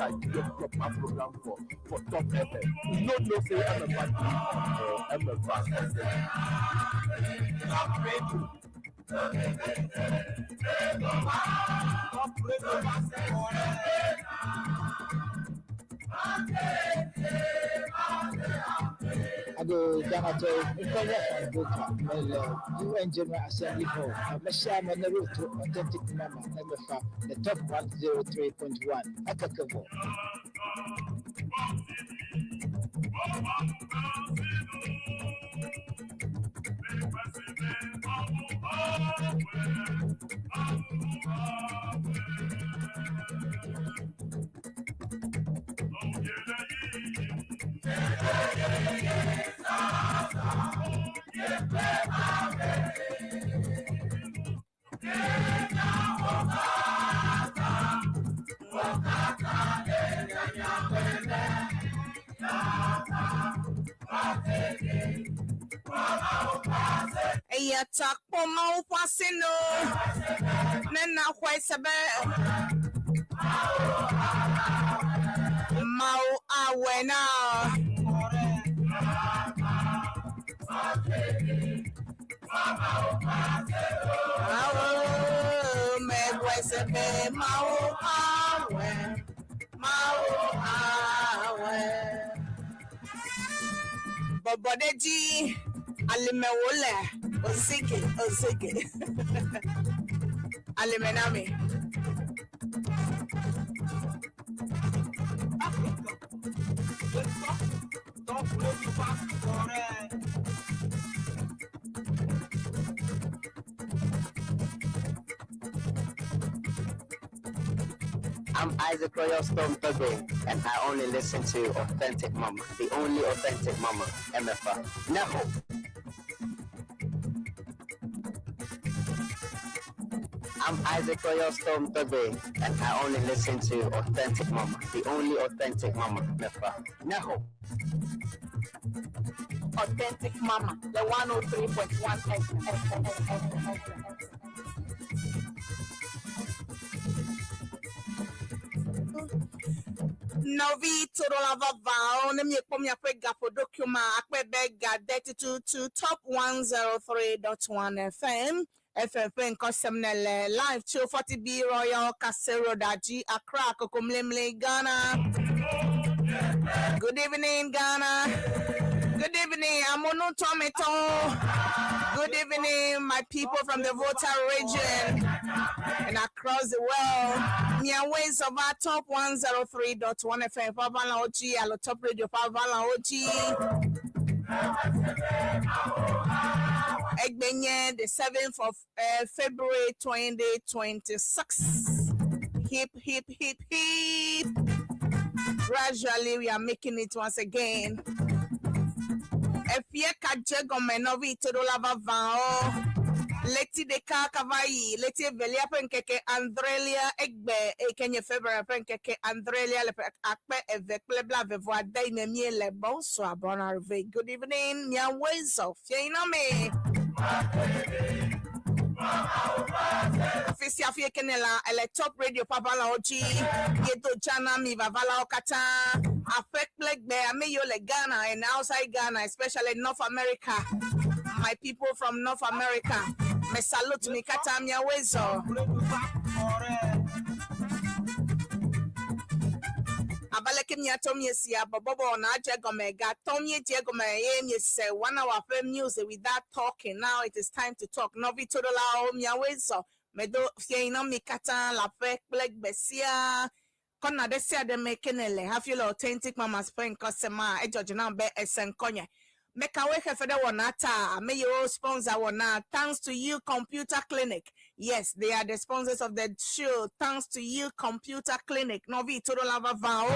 I do your program for Top FM. You don't know say I go down to UN General Assembly Hall. Masham on the road to Authentic Mama, the top 103.1. Akakavo. Attack for Mau Pasino. Nena Huaysabe Mau Awena Megwasabe Mau Awen Mau Awen Bobodeji Alimewole Osike Alimenami I'm Isaac Royal Storm Tobe, and I only listen to Authentic Mama, the only authentic Mama, MFA. Never. I'm Isaac Royal Storm Tobe, and I only listen to Authentic Mama, the only authentic Mama, MFA. Never. Authentic Mama, the 103.1 Novi to the lava vow, name your pega for document, Aquebega 32 to top 103.1 FM. FFN Cosemnele live 240B Royal Casero Daji Accra Kokomlemle Ghana. Good evening, Ghana. Good evening, Amono Tomato. Good evening, my people from the Volta region and across the world. Near ways of our top 103.1 FM, Pavala Ochi, Alo Top Radio, Pavala Ochi. Egbenye, the 7th of February 2026. Hip, hip, hip, hip. Gradually, we are making it once again. Efie kajego menovi todolava vao. Leti de kakavai, leti velia penkeke Andrelia egbe ekenye February penkeke Andrelia le akpe evekle bla vevoa dai memie le bonsoir bon arrivé. Good evening, nya wezo fiena me. Ofisi afie kenela ele top radio papala oji yedo jana mi vavala okata affect legbe ameyo le Ghana and outside Ghana, especially North America. My people from North America, me salute mi kata mi awezo. Abaleke mi atomi esia Borborbor na jegomega tomye jegome ye say 1 hour of music without talking. Now it is time to talk. Novi todola o mi awezo medo fiena mi kata la fe plek besia kona desia de mekenele have you authentic mama spring customer e jojina be esenkonye make away hefede wonata may you sponsor wona. Thanks to you Computer Clinic. Yes, they are the sponsors of the show. Thanks to you Computer Clinic. Novi todola vao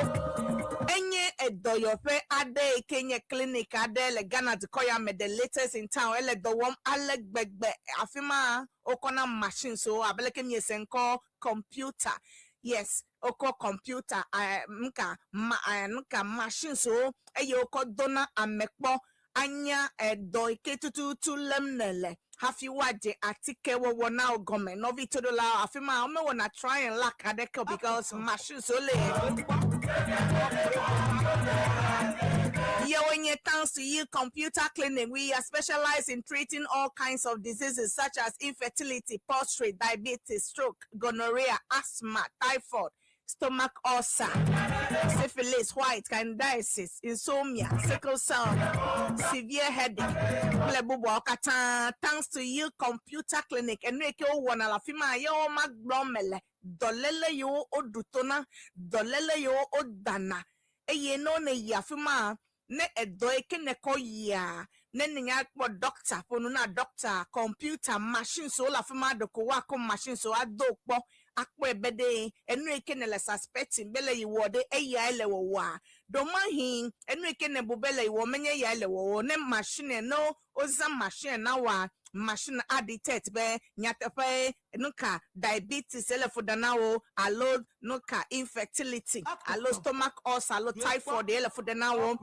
enye edoyope ade Kenya Clinic ade le Ghana koya me the latest in town ele do wom alek begbe afima okona machine so abeleke mi esenko computer. Yes, oko computer nka machine so eyo oko dona amekpo anya edoi ketutu lemnele hafi waje atike wo now gome novi to the la afima ome wanna try and lack adeko because machine so le when you thanks to you computer clinic, we are specialized in treating all kinds of diseases such as infertility, prostate, diabetes, stroke, gonorrhea, asthma, typhoid, stomach ulcer, syphilis, white candidiasis, insomnia, sickle cell, severe headache, thanks to you computer clinic and make you one alafima yo magbromele dolele yo odutona dolele yo odana eye no ne yafima ne edoe kene ko ya ne nya po doctor ponu na doctor computer machine so la fima de ko wa ko machine so adokpo akpo ebede enu ekene le suspecting bele yiwode eya ele wo wa do mahin enu ekene bobele yiwo menye ya ele wo ne machine no oza machine na wa machine addicted be nyatepe nuka diabetes elefudanawo alo nuka infertility alo stomach ulcer alo typhoid elefudanawo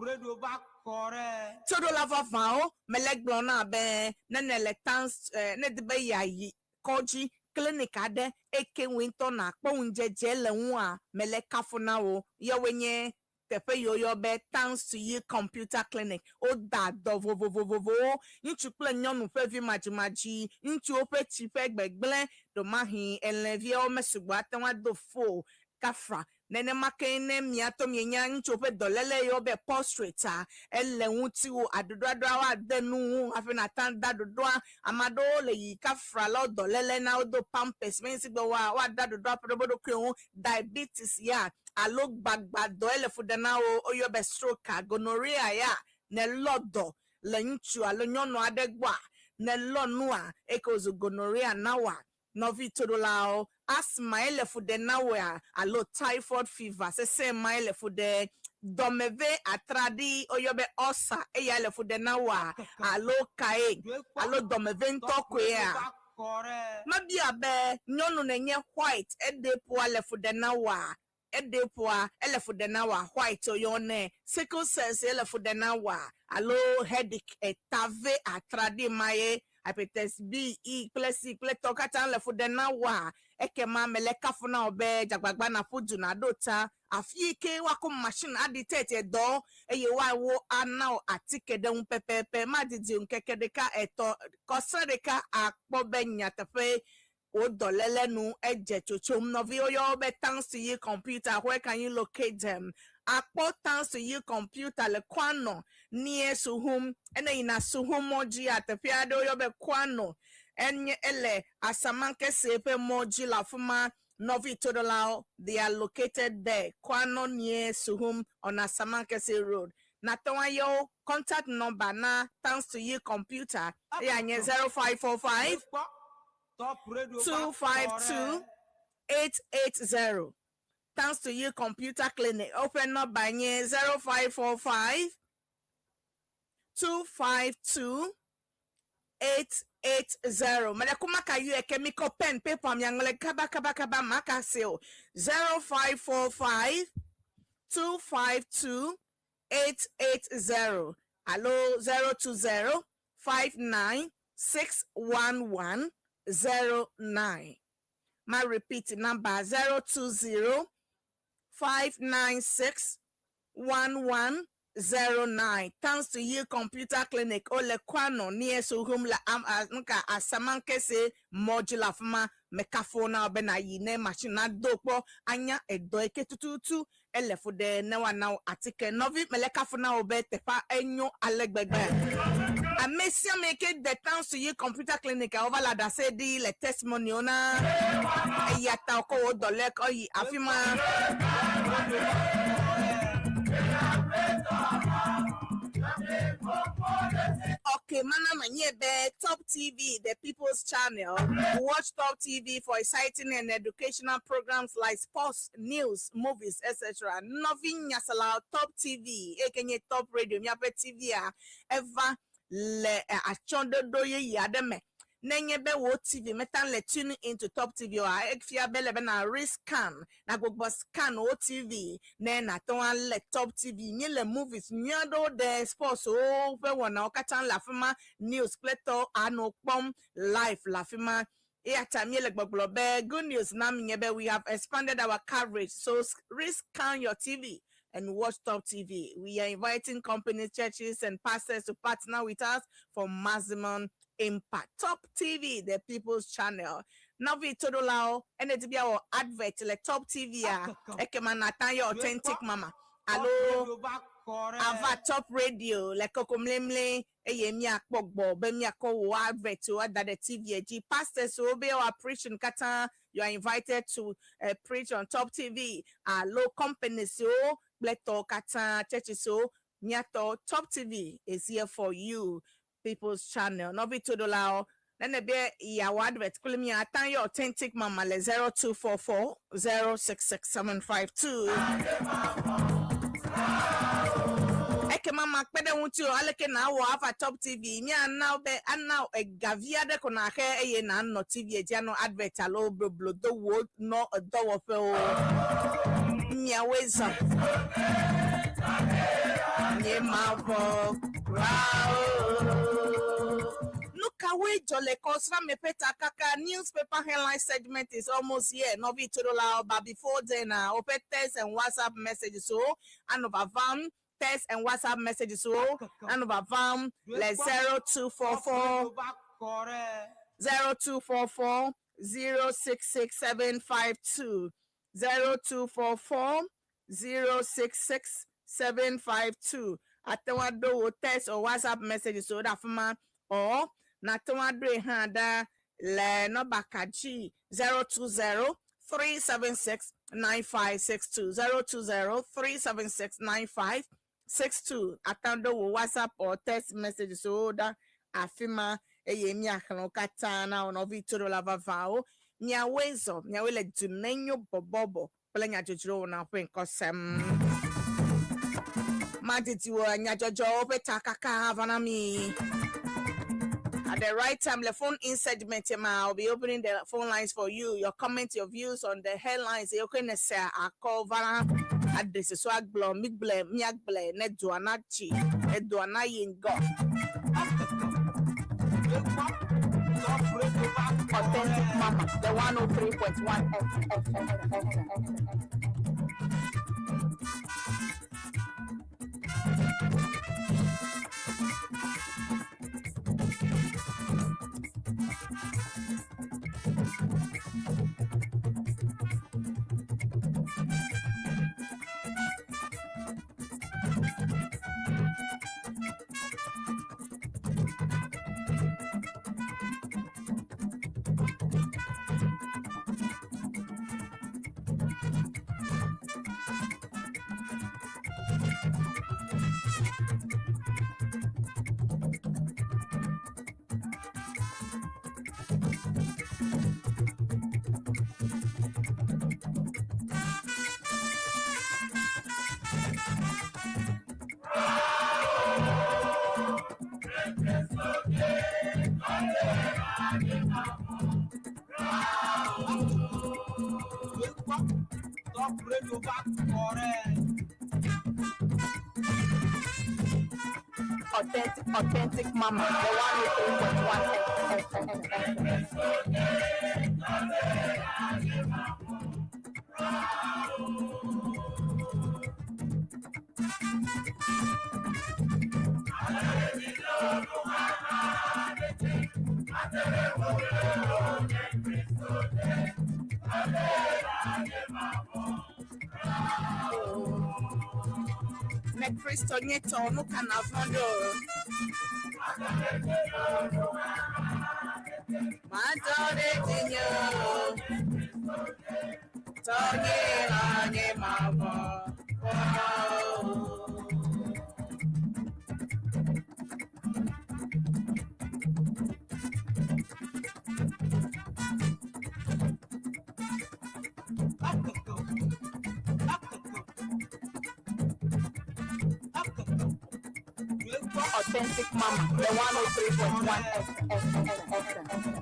todo lava vao melegblona be nenele tans ne debe yayi koji clinic ade eke winto na kpo unjeje lewu a melekafunawo yewenye tepe yoyo be thanks to you computer clinic o da do vovovovovo nchu ple nyonu fe vi majimaji nchu ope chipe gbegble do mahin elevie o mesugba tanwa do fo kafra nene makene miato mienya nchu ope dolele yo be prostrate ele wuti wo adododwa wa denu afina tan dadodwa amado le yi kafra lo dolele na odo pampers mensi gbe wa dadodwa podobodo kwe diabetes ya alo gbagbado elefudana oyo be stroke gonorrhea ya ne lodo le nchu alo nyono adegba ne lonua ekozo gonorrhea nawa novi todolao asthma elefudana wa alo typhoid fever se ma elefude domeve atradi oyo be osa eya elefudana wa alo kae alo domeve ntokwe ya mabia be nyono nenye white edepo elefudana wa edepoa elefudana wa white oyone sickle cells elefudana wa alo headache etave atradi maye hepatitis B E C tokata elefudana wa ekema melekafuna obe jagbagba na fudu na dota afike wako machine aditete do eye wa wo ana atike de pepepe madidi nkekedeka eto kosereka akpobe nyatefe o dolele nu eje chochom novi oyo be thanks to you computer. Where can you locate them? Akpo thanks to you computer le kwano near suhum ene ina suhum moji atepiado oyo be kwano enye ele asamanke sepe moji la fuma novi todolao. They are located there kwano near suhum on Asamanke road. Natawa yo contact number na thanks to you computer ya nye 0545 252 880. Thanks to you computer clinic. Open up by 0545 252 880. Malakuma you a chemical pen paper myangole kaba maka sale 0545 252 880. Hello 020 59 611 09. My repeat number 020 596 1109. Thanks to you computer clinic ole kwano near suhum la nka asamanke se modular fuma mekafona obena yine machine dopo anya edoike tututu elefude newa now atike novi melekafona obe tepa enyo alegbegbe. Amesia make it the thanks to you computer clinic over la da say di le testimony ona eyata ko dolek oyi afima okay, mana manyebe Top TV, the People's Channel. Watch Top TV for exciting and educational programs like sports, news, movies, etc. Nothing yasala Top TV, ekenye Top Radio, nyape TV eva le achondo doye yademe. Nenyebe wo TV metan le tune into Top TV o ekfia bele be na rescan na gbogbo scan o TV na ton le Top TV ni le movies nyado de sports o fe wona o katan la fima news pleto ano pom live la fima good news now we have expanded our coverage, so rescan your TV and watch Top TV. We are inviting companies, churches, and pastors to partner with us for maximum impact. Top TV, the people's channel. Now we told allow and it be our advert like Top TV. Your authentic mama. Hello. Ava Top Radio, like Kokomlemle, Yemia Pogbo, Bemia Ko advert to that the TV. Pastors will be our preaching kata. You are invited to preach on Top TV. Low companies so Bleto Kata churches so Nyato Top TV is here for you. People's channel. Novi to the lao. Then the be ya advert. Call me at your authentic mama 0244 066 752. Mama pede untu aleke na wo afa Top TV mi now be now e gavia de kona he ye na no TV e no advert alo blo do wo no do wo fe o nya weza nye mavo look away jole kosra me peta kaka newspaper headline segment is almost here no be to but before then open text and WhatsApp messages so and over van text and WhatsApp messages so and over vam like 0244 066752 0244 066752 atawado text or WhatsApp messages so that fama or natawado handa le no bakaji 020 376 9562 020 376 9562 atando WhatsApp or text message so that afima eyemi akano katana ono vitoro lava vao nyawezo nyawele Dunenyo Borborbor plenya jojiro na pen kosem maditiwo nyajojo petakaka havanami. At the right time, the phone in segment, I'll be opening the phone lines for you. Your comments, your views on the headlines. You can say, I call Vara at this swag blow, big blame, miak blame, net do anachi, net do anayin go. Authentic Mama, the 103.1 Authentic Mama, the 103.1. Cristo Nieto, no can have Dunenyo, Tony Lani Mama. Authentic Mama, the 103.1 FM.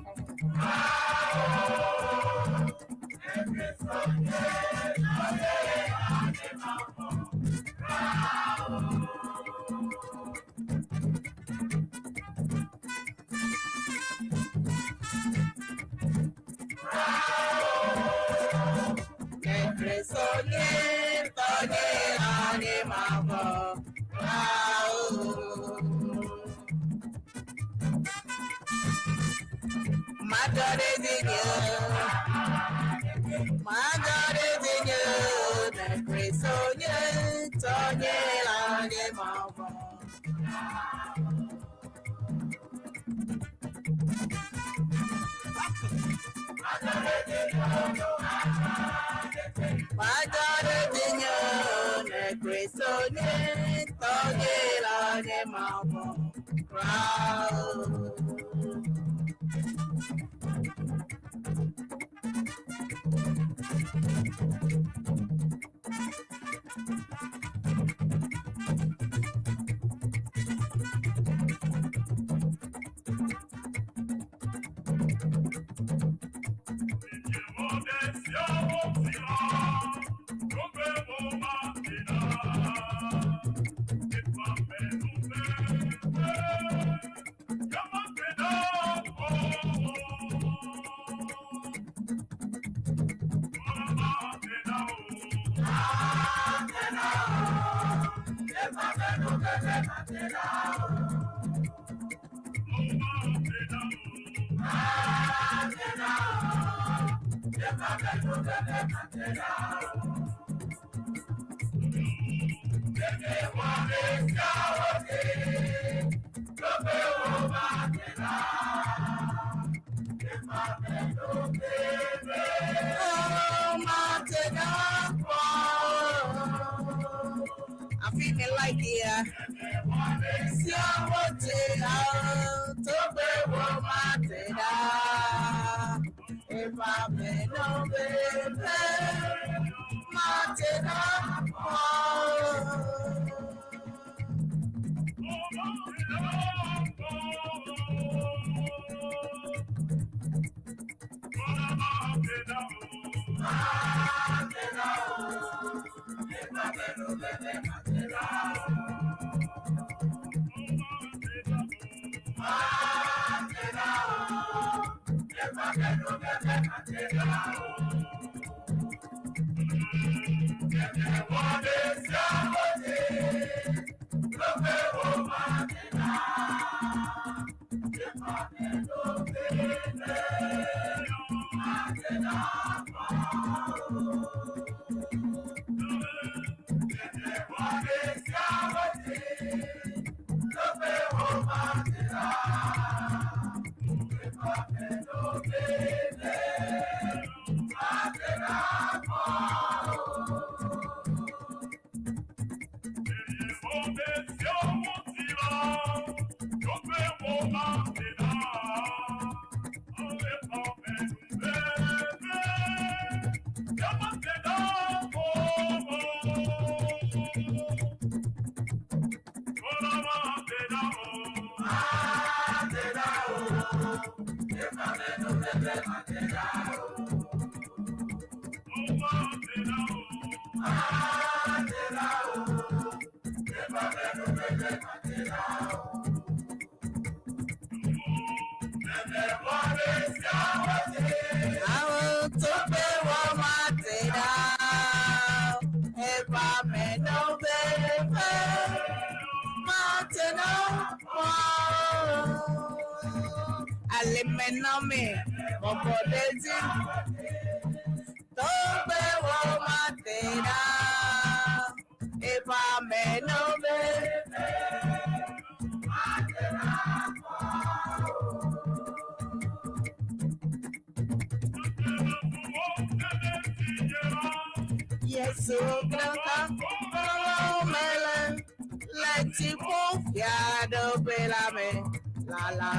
My God is in you. My God is in you. The grace on you. Tony Lange Mama. My God is in you. The grace on you. Tony Lange Mama. Proud. I feel me like yeah. See what they are to be woman. If I may no baby, Martina. Alimename, Borborbor, don't be woman, if I may know yes, so melon, let you both yado belame, la la.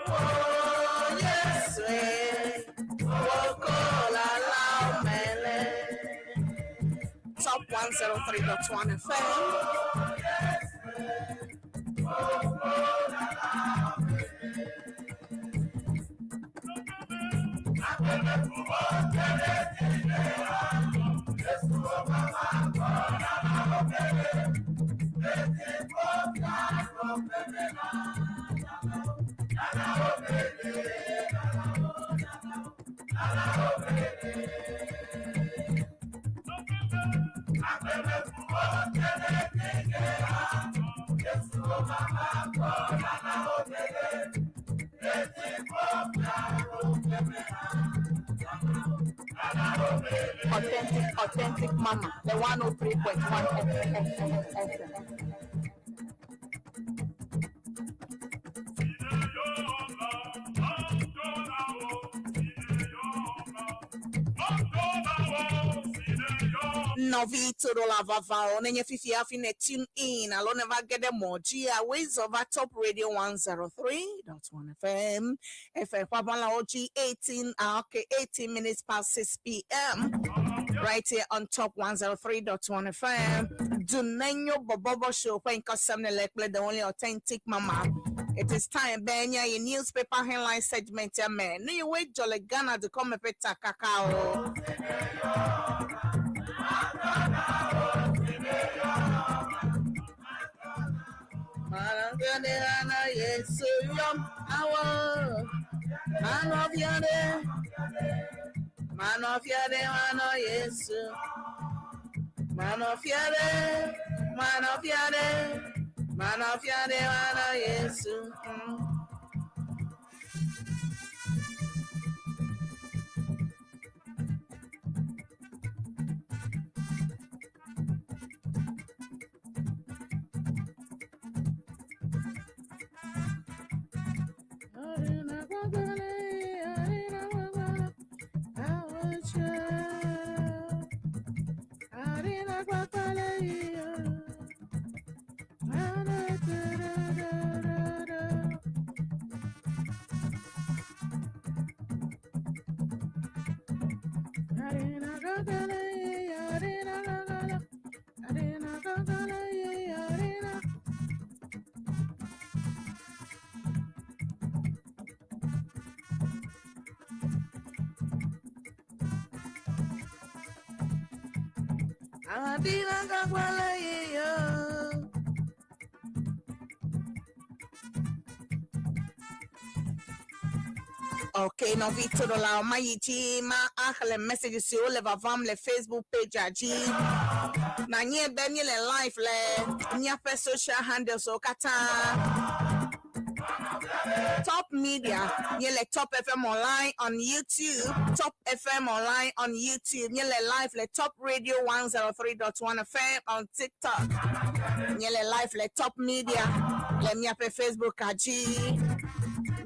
Oh, yes, 103.1 FM. Authentic Mama, the 103.1 FM. Novi to the lava vow, Nenya Fifi Afine tune in. I'll never get them more. Gia ways over Top Radio 103.1 FM. FM Pabala OG 18 minutes past 6 p.m. Right here on Top 103.1 FM. Dunenyo Borborbor show when Custom Elected, the only authentic mama. It is time, Benya, your newspaper headline segment, ya man. No, you wait, Jolly Ghana to come a peta cacao. Yes, man of yonder, man of yonder, yes, man of yonder, man of yonder, man of yonder, yes. Okay, no Victor la mayi ma akhle message si o le vavam le Facebook page aji na nye be nye le live le nya pe social handles o kata Top Media nye le Top FM online on YouTube, Top FM online on YouTube, nye le live le Top Radio 103.1 FM on TikTok, nye le live le Top Media le nya pe Facebook aji.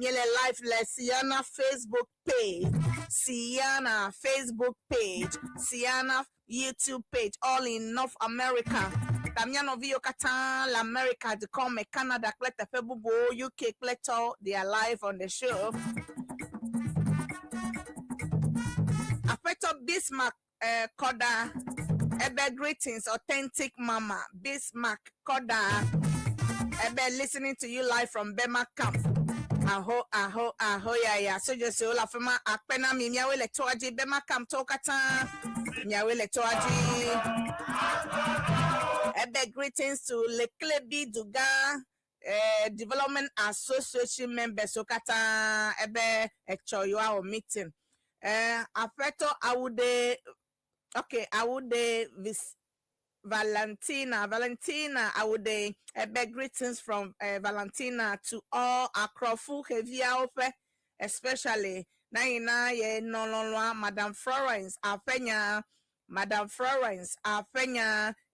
Nyele live le Siana Facebook page, Siana Facebook page, Siana YouTube page, all in North America. Tamiano Vio Katan, l'America, de come Canada, Cleta Febubo, UK, Cleto, they are live on the show. Affecto Bismarck, Koda, Ebe greetings, authentic mama, Bismarck, Koda, Ebe listening to you live from Bema Camp. Aho, ya. So just say, Ola Fema, Akpena, Miawe, Letoaji, Bema Camp, Tokata, Miawe, Letoaji. Ebe greetings to Leklebi Duga, Development Association members, Sokata, Ebe, Echoyoa meeting. Affecto, I would Valentina, I would beg greetings from Valentina to all Akrofu Hevia Ofe, especially Naina ye no Madame Florence Afenya,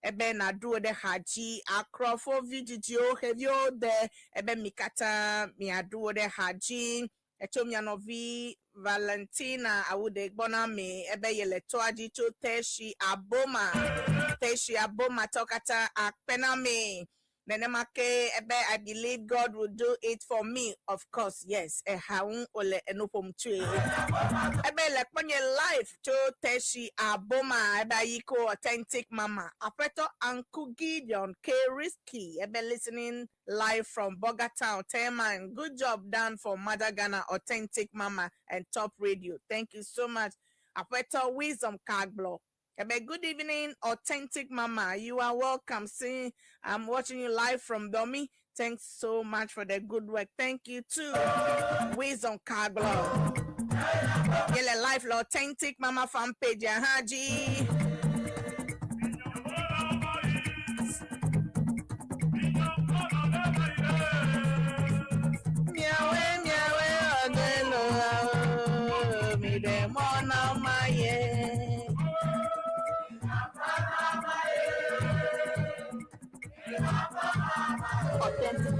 ebe na do de haji Akrofu Vidio Hevio de ebe Mikata mi adu de haji Etomianovi Valentina awude gbona me ebe yele toaji to teshi aboma tokata akpena me Nenemake ebe I believe God will do it for me. Of course, yes. Haun ole enopom tue. Ebe like when your life to teshi aboma ebe yiko authentic mama. Apreto Uncle Gideon K Risky ebe listening live from Bogota, Teman. Good job done for Mother Ghana authentic mama and top radio. Thank you so much. Apreto Wisdom Kagblo. Good evening, authentic mama. You are welcome. See, I'm watching you live from Domi. Thanks so much for the good work. Thank you too. Wisdom Kaglo. Yele live authentic mama fan page. Haji. Miawe, miawe, odelo. Mi demona maye.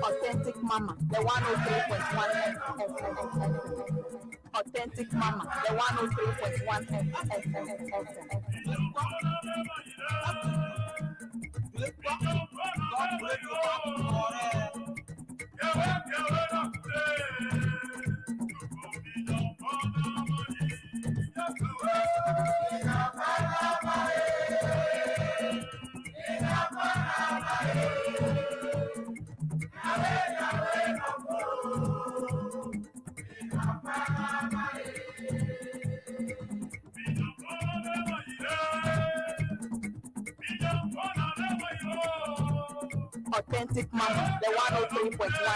Authentic mama, the 103.1 Authentic mama, the 103.1 Authentic mama, the 103.1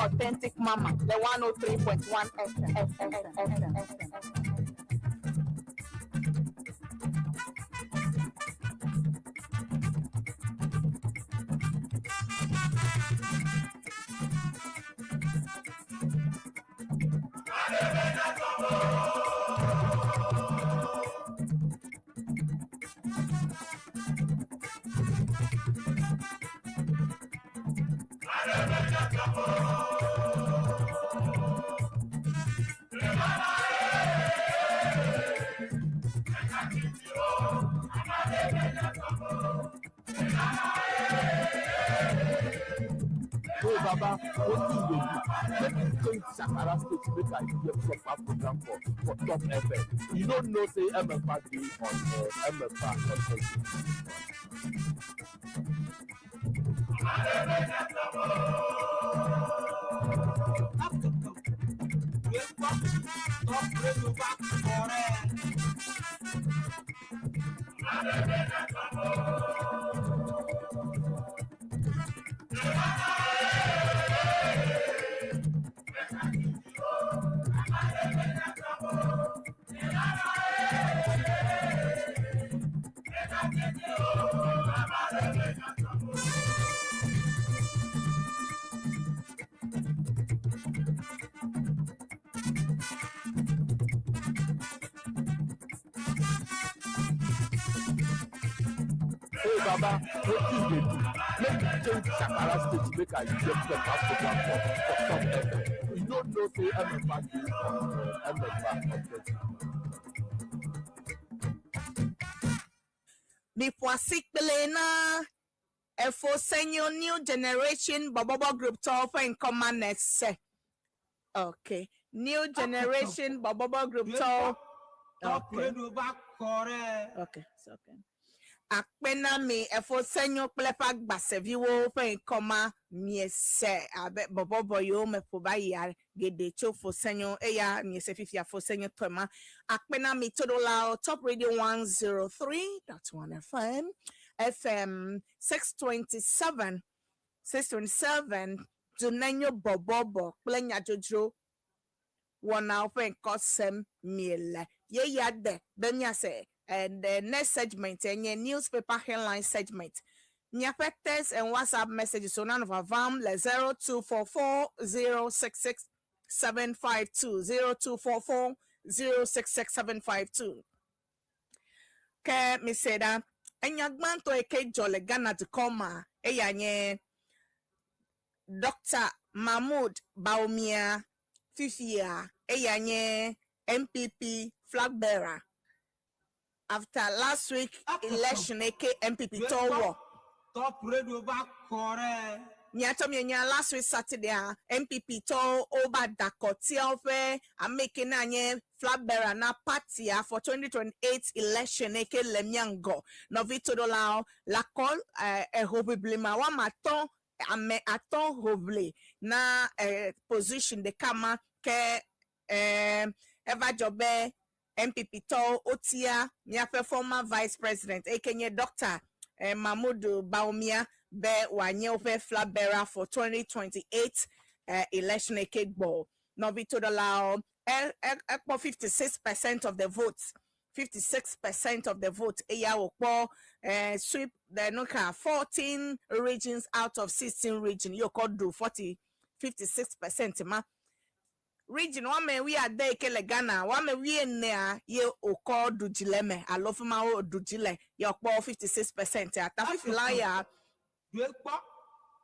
Authentic mama, the 103.1 Baba, what do you do? Let me change Sakara State to make a proper program for Top FM. You don't know, say MFA on MFA on Facebook. Baba, what do you do? Let me change Sakara State to make a proper program for Top FM. You don't know, say MFA on MFA on Facebook. Bipwasik Belena, for senior new generation Borborbor group tour in command next. Okay, new generation Borborbor group tour. Okay, okay, it's okay. akpena me efo senyo klepa gbaseviwo fen koma miese abe bobobo yo me poba ya gede chofo senyo eya miese fifia fo senyo twema akpena me todola top radio 103.1 FM 627 Dunenyo Borborbor plenya jojo wana open kosem miele ye yade benya se and the next segment and newspaper headline segment Nyafectors and WhatsApp messages so none of our vam le 0244066752 ke mi seda enyagbanto eke jole Ghana to koma eyanye Dr. Mahmoud Baumia Fifia eyanye MPP flag bearer after last week election eke MPP towo top radio back kore Nyatomienya last week Saturday MPP to over Dakotia ofe making anye flag bearer na party for 2028 election eke lemyango novito dolao la call hobiblima wa maton ame aton hobli na position de kama ke eva jobe MPP to otia miafe former vice president ekenye Dr. Mahmoud Baumia be wanye ofe flag bearer for 2028 election ekegbo novito dolao 56% of the votes 56% of the vote eya okpo sweep the nuka 14 regions out of 16 region you could do 56% ma region wame we are there kele Ghana wame we ne ye oko dujileme alofuma o dujile ye okpo 56% ata fifilaya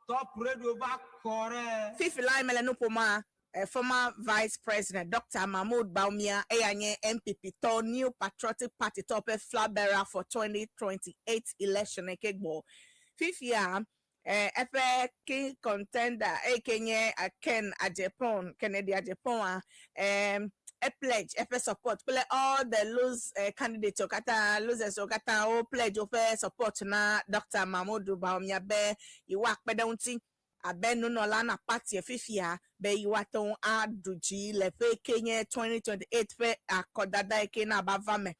top radio back kore fifilaya mele nupoma former Vice President Dr. Mahmoud Baumia Eyanye MPP to New Patriotic Party top flag bearer for 2028 election ekegbo. Fifia efe king contender ekenye Ken Ajepon Kennedy Ajepon a pledge efe support play all the lose candidates okata losers okata o pledge ofe support na Dr. Mahmoud Baumia be iwa pedaunti abenu no la na party fifia be yiwaton aduji le fe kenye 2028 fe akodada eke na bavame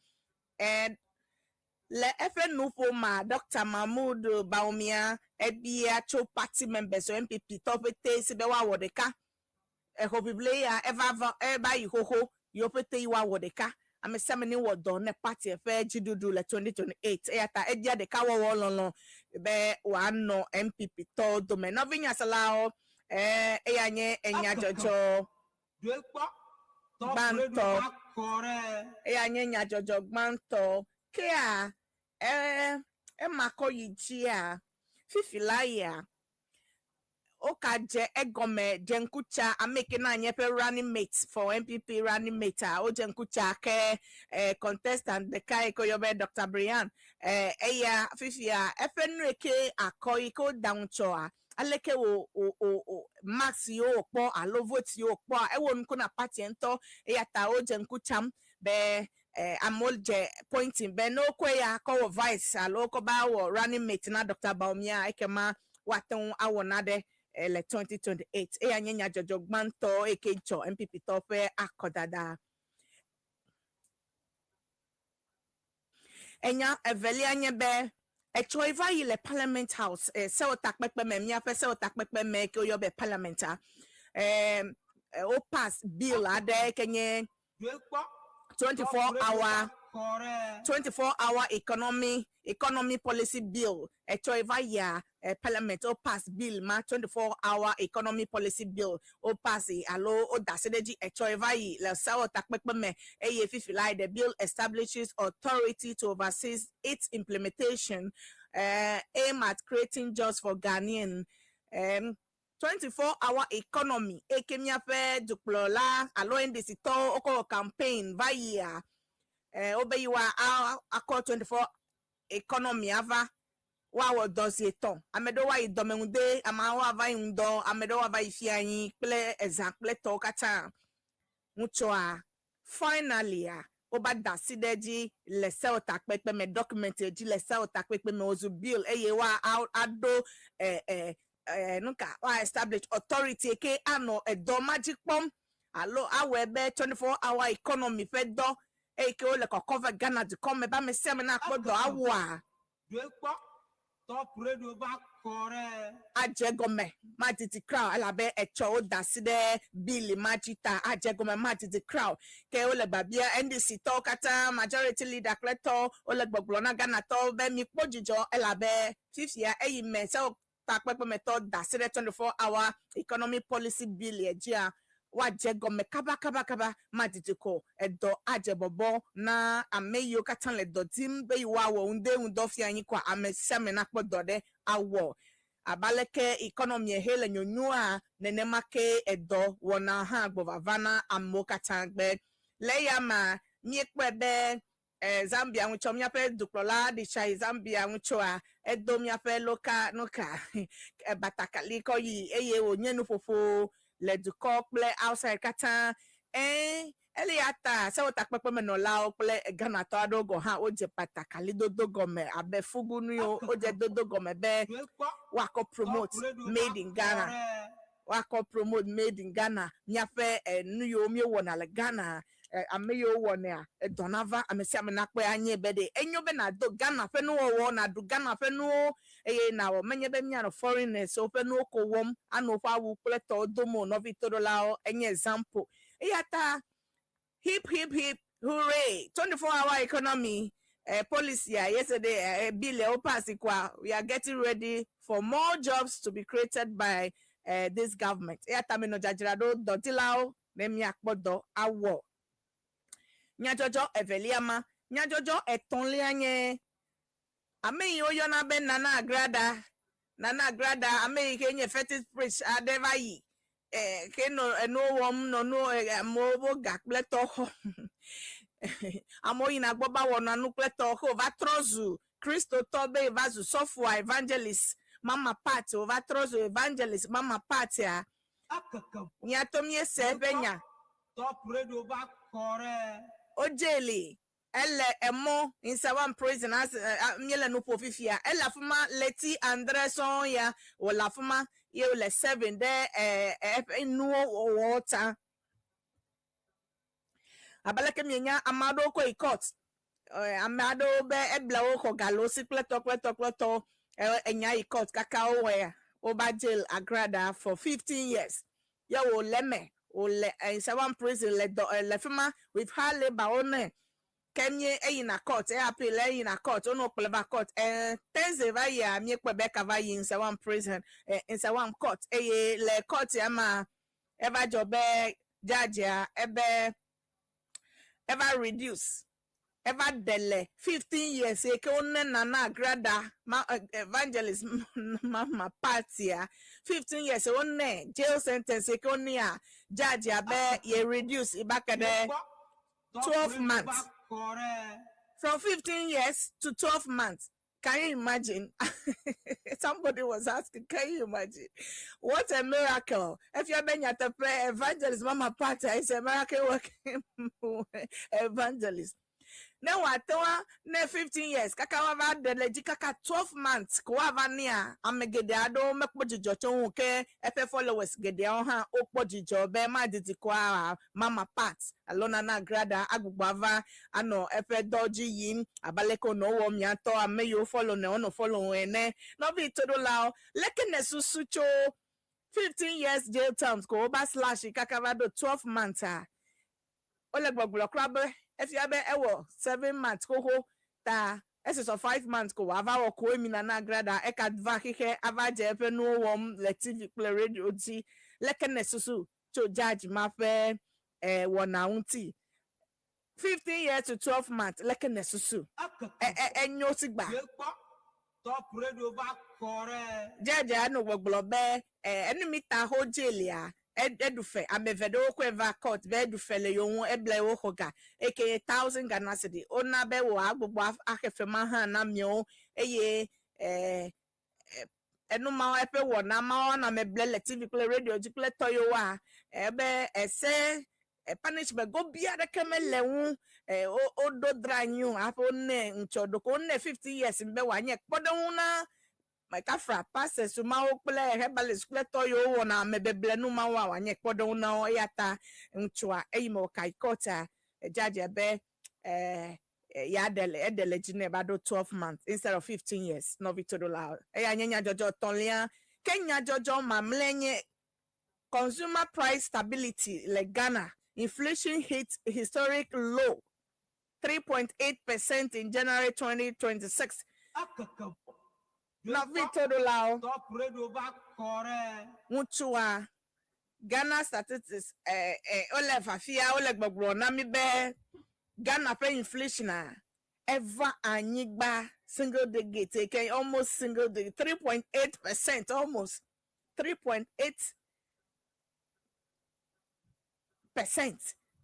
and le efe nufo ma Dr. Mahmoud Baumia ebia cho party members o MPP topete se be wa wodeka hobible ya eba yihoho yopete yiwa wodeka amesemeni wodo ne party fe jidudu le 2028 eyata edia de kawo wololo be wano MPP to do me no vinya salao eyanye enya jojo banto eyanye nya jojo banto kia mako yijia fifilaya okaje egome jenkucha ameke na nyepe running mates for MPP running mate o jenkucha ke contestant de kai ko yobe Dr. Brian eya fifia efenu eke akoi ko downchoa aleke o max yo po alo vote yo po ewo nko na party ento eya ta o jenkucham be amolje pointing be no kwe ya ko vice alo ko ba wo running mate na Dr. Baumia ekema waton awonade le 2028 eya nyenya jojo gbanto ekejo MPP tope akodada enya evelia nyebe echoiva ile parliament house se otakpepe me mia fe se otakpepe me ke oyo be parliamenta o pass bill ade kenye 24-hour economy policy bill echoiva ya parliament o pass bill ma 24-hour economy policy bill o pass alo o dasedeji echoiva yi le se otakpepe me eye fifilai the bill establishes authority to oversee its implementation aim at creating jobs for Ghanaian 24-hour economy ekemia fe duplola alo indisito oko campaign via obeyiwa akọ 24 economy ava wa wo dozie ton amedo wa idomengude ama wa va indo amedo wa va ifianyi ple example to kata mucho a finally oba dasideji le sell takpepe me document ji le sell takpepe me ozu bill eye wa ado nuka wa establish authority ke ano edo magic pom alo awebe 24-hour economy fe do ke o le cover Ghana di come ba me se me na podo awa top radio back correct. Ajegome matiti crowd alabe echo daside bill majita ajegome matiti crowd ke ole babia NDC to kata majority leader kleto ole gbogblo na Ghana to be mi pojijo elabe 5 year eyi me se takpepe meto daside 24-hour economy policy bill ejia wajegome kaba matiti ko edo ajebobo na ameyo kata le dotim be wa wo unde undofia yin kwa ameseme na podode awo abaleke economy hele nyonyua nenemake edo wona ha gbovavana amokatangbe leyama miekpebe Zambia ncho miape duklola di chai Zambia ncho a edo miape loka noka batakali ko yi eye onyenu fofo le duko ple outside kata Eliata se otakpepe me no la ople Ghana to adogo ha oje patakali dodogo me abe fugu ni oje dodogo me be wako promote made in Ghana wako promote made in Ghana nyafe nuyo mi wona le Ghana ameyo wona donava amesi amenakpe anye bede enyo be na do Ghana fe no wo na do Ghana fe no na wo menye be nya no foreigners so fe no ko wom ano fa wu pleto domo no vitorola enye example eyata hip hooray 24-hour economy policy yesterday bill pass we are getting ready for more jobs to be created by this government eyata me no jajirado dotilao nemi akpodo awo nyajojo eveliama nyajojo etonlianye ame yo na be nana agrada ame ke nye fetish preach adevayi ke no wom no mo gakpleto amoyi na gboba wona nu pleto ho va trozu Christo tobe vazu software evangelist mama part over trozu evangelist mama part ya nyatomie sebenya top radio back correct. Ojeli ele emo in one prison as miele no pofifia ela fuma leti Andreson ya wala fuma ye le 7 de no water abaleke mienya amado ko court amado be ebla ko galosi pleto enya court kakao we oba jail agrada for 15 years ya wo leme ole in one prison le fuma with her labor on kemye na court appeal na court ono pleva court tenze va ya mi kwebeka va in one prison in one court le court ya ma eva jobe judge ya ever reduce ever dele 15 years ke onne nana agrada evangelist mama party 15 years onne jail sentence ke onne ya judge ya be ye reduce ibakade 12 months from 15 years to 12 months. Can you imagine? Somebody was asking, can you imagine? What a miracle. If you're being at the prayer evangelist, Mama Pata is a miracle working evangelist. Now what 15 years kaka wa de leji kaka 12 months ko wa nia amegede ado mekpojijo chon ke efe followers gede on ha opojijo be ma didi kwa mama pat alona na grada agbugba ano efe doji yin abaleko no wo mi ato ameyo follow ne ono follow ene no be todo lao leke ne susucho 15 years jail terms ko ba slash kaka wa do 12 months ole gbogbo krabe if you have 7 months ko ta ss of 5 months ko ava wo ko emi na grada e ka dva keke ava je pe no wom le TV play radio ti lekene susu to judge ma fe wona unti 15 years to 12 months lekene susu enyo sigba top radio back correct judge anu gbogbo be eni mita ho jelia edufe amevedo ko eva court be edufe le yon eble wo hoga aka 1000 Ghana cedi ona be wo agbogbo akefe ma ha na mio eye enu ma epe wo na ma na meble le TV play radio ji play toyo wa ebe ese punishment go bia de kemelewu o do dranyu apo ne nchodo ko ne 50 years mbe wanye kpodo na my kafra passes ma o play hebalis kleto yo wona mebeble no ma wa wanye kpodo na yata nchoa eyimo kai kota jaje be edele jine bado 12 months instead of 15 years no vitodola nyanya jojo tonlia Kenya jojo mamlenye consumer price stability like Ghana inflation hit historic low 3.8% in January 2026 no vitodola Top radio back correct. mutua Ghana statistics ole fafia ole gbogbo na mi be Ghana pay inflation ever anyigba single digit take almost single digit 3.8% almost 3.8%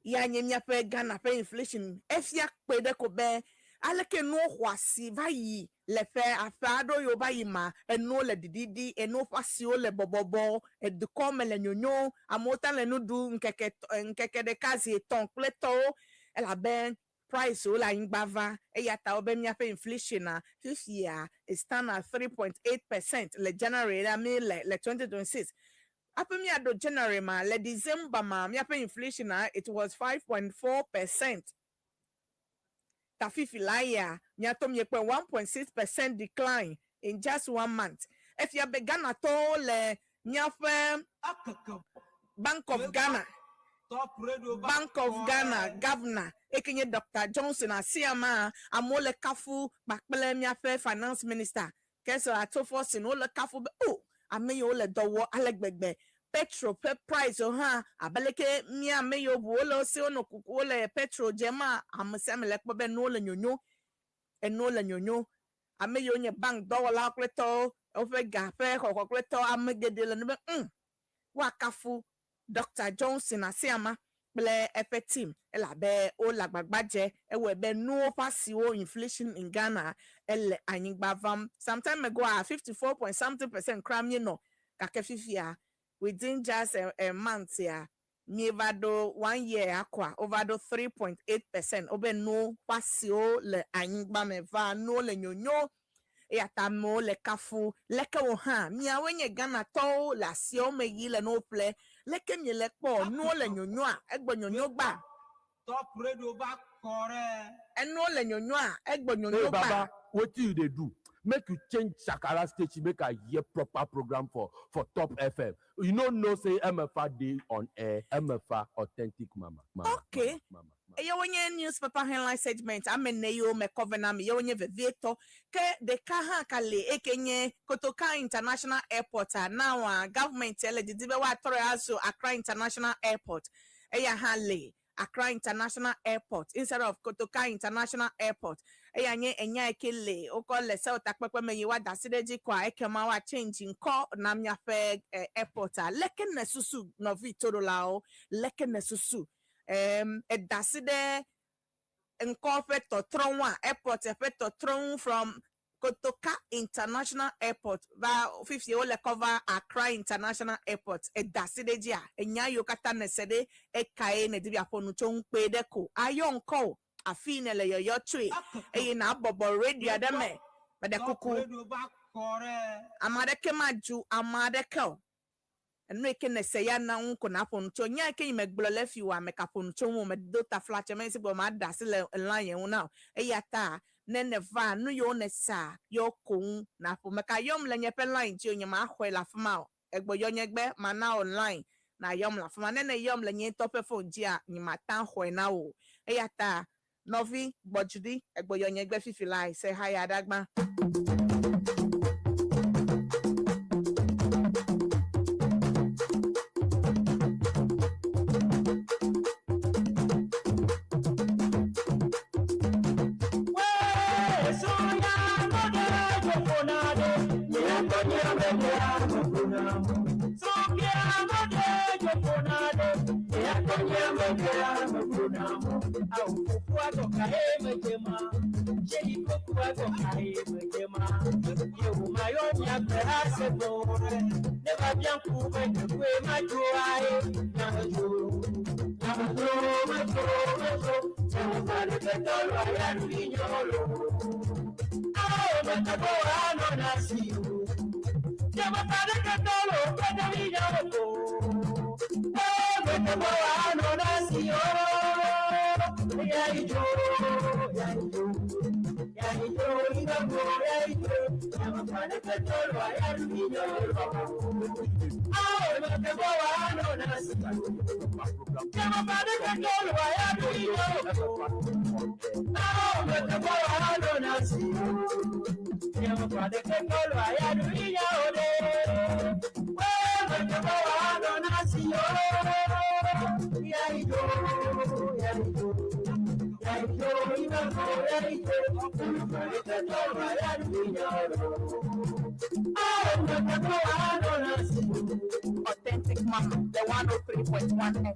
ya nyemya pay Ghana pay inflation efia pede ko be aleke no hwasi vayi le fe afado yo bayi ma eno le dididi eno fasio le bobobo de comme le nyonyo amota le nudu nkeke de kazi ton pleto ela ben price o la ingbava eyata obemia pe inflation na this year it stand at 3.8% le January le 2026 apemi ado January ma le December ma mi pe inflation na it was 5.4%. Tafifi laya nyatom ye 1.6% decline in just 1 month. If you began at all nyafe Bank of Ghana Top radio back Bank of Ghana governor ekenye Dr. Johnson asiama amole kafu bakpele miafe finance minister keso atofo sin ole kafu ameyo ole dowo alegbegbe petrol price abeleke mi ameyo bu ole se onokuku ole petrol jema amsemele kpobe no ole nyonyo eno ole nyonyo ameyo nye bank dowola kleto ofe gafe kokokleto amegedele no wa kafu Dr. Johnson asiama ple efe team elabe o lagbagbaje ewe be no pasio inflation in Ghana ele anyigbavam sometime ago 54.something% cram kakefifia within just a month ya mievado 1 year akwa ovado 3.8% obe no pasio le anyigbameva no le nyonyo yatamo le kafu leke wo ha mia wenye Ghana to la sio meyi le no ple leke mi le po no le nyonyo a egbo nyonyo gba Top radio back correct. eno le nyonyo a egbo nyonyo Hey, gba Baba, what you they do? Make you change Sakara station, make a year proper program for Top FM. You know, say MFA day on air, MFA authentic mama. Okay. Yo wenye newspaper headline segment amene yo me covenant me yo wenye veveto ke de kaha kale ekenye Kotoka International Airport now government ele didibe wa tore aso Accra International Airport eya hale Accra International Airport instead of Kotoka International Airport eya nye enya ekele okole se otakpepe me yiwa dasideji kwa ekema wa change nko na myafe airport leke nesusu no vitodolao leke nesusu edaside nko fe totron wa airport fe totron from Kotoka International Airport va 50 ole cover Accra International Airport edaside dia enya yo kata nesede ekae ne dibia ponu chon pe deko ayon ko afine le yo twe e na Borborbor radio adame bade Top kuku radio back correct. amadeke maju amadeke enu eke ne se ya na nko na poncho nya eke imegbole fi wa meka poncho mo me dota flat me se bo ma da se le line hu na e ya ta nene va nu yo ne sa yo kun na po meka yom le nye pe line ti onye ma hwe la fma egbo yo nyegbe mana online na yom la fma nene yom le nye top phone ji a ni ma tan hwe na o e ya ta novi gbojudi egbo yo nyegbe fifi line say hi adagba Authentic Mama, the 103.1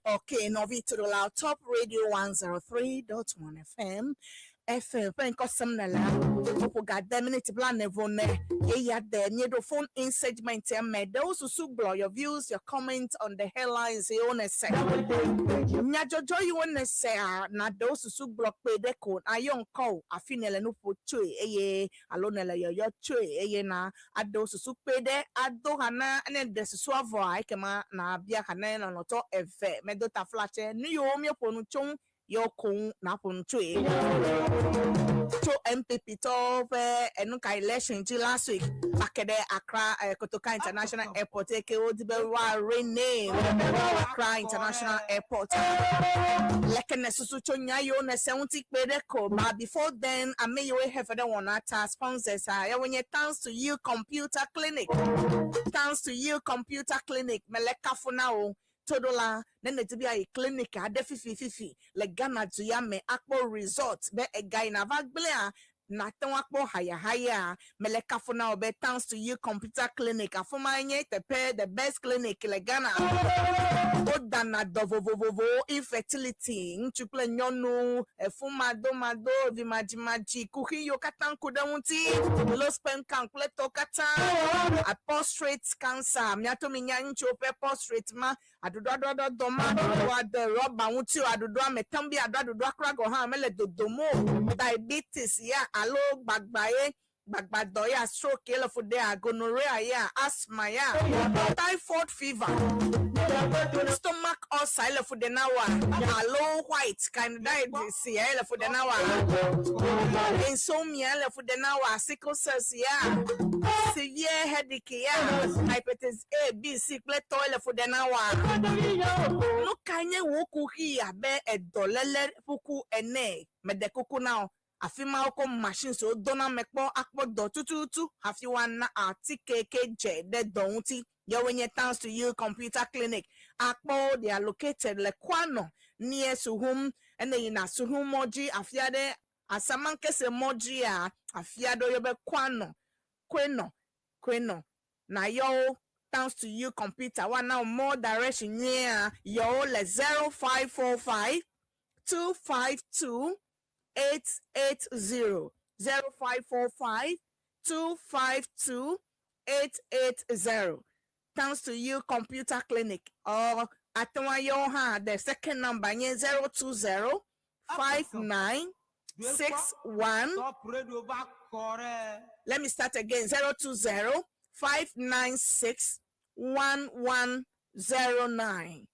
Okay, Novito Loud Top Radio 103.1 FM. FM Pencosam Nala, Opoga Deminate Plan Nevone, Yaya de Nedo phone in segment those who blow your views, your comments on the headlines, you wanna say. Najojo, you wanna say, not those who block pay the code, I young call, a female and put tree, alone your tree, na, at those who pay there, at Dohana, and then there's a suave, I came na Biakanen on auto efe, Medota flatter, New York, Ponuchon. Yo kung napon tree to MPP to enuka election last week back at Accra Kotoka International Airport rename Accra International Airport lekene susucho nyayo na 70 pedeko but before then I may you have the one at sponsors when you thanks to you computer clinic meleka for now Todola, then the be a clinic at the fifi, like Ghana to Yame, Akpo Resort, be a guy in a vagblea, Natanwakpo higher, Meleka for now, be thanks to you computer clinic, a for my the best clinic, like Ghana. Odana dovovovo, infertility, triple nyonu, a fuma domado, vimajimaji, cooking your katan kudamunti, low sperm count, pleto katan, a prostate cancer, miatominya inchope prostate ma. Adudo doma the rubber wuti adudo metambi adado krago ha mele dodomo diabetes ya alo bagbadoya stroke yellow for there gonorrhea ya asthma ya typhoid fever stomach ulcer for the nawa alo white kind diabetes ya for the nawa insomnia for the nawa sickle cells ya severe headache ya hepatitis A B C toilet for the nawa no kanye woku here be a dollar fuku ene medekuku now afima oko machine so dona mekpo akpo do tututu hafi wana artike je de donti yo when you thanks to you computer clinic akpo they are located le kwano near suhum and then na suhum moji afiade asamanke se moji a afiado yo be kweno na yo thanks to you computer one now more direction yeah yo le 0545 252 880 0545 252 880 thanks to you computer clinic or Atwayo the second number 020-5961. Top radio back correct. Let me start again. 020-596-1109.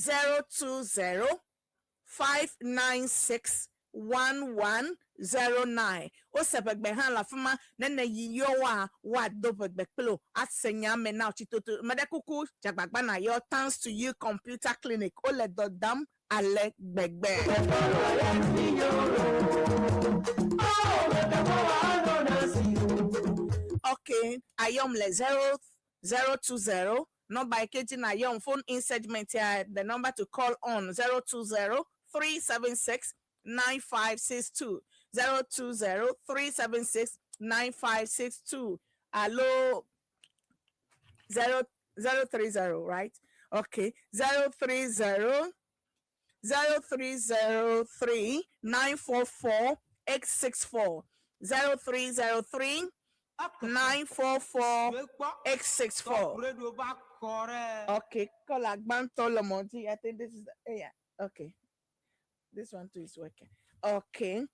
020-596-1109. Osebegbehan la fuma nene yiyowa wa dobegbeklo asenya me now chitoto medekuku jagbagba na yo thanks to you computer clinic ole dodam ale gbegbe. Okay, ayom le 020 number keji na yom phone in segment here. The number to call on 020-376-9562. 020-376-9562. Hello 030, right? Okay. 0303-944-864. 0303 944-864. Radio back correct. Okay, call Agbanto Lomonti. I think this is okay. This one too is working. Okay.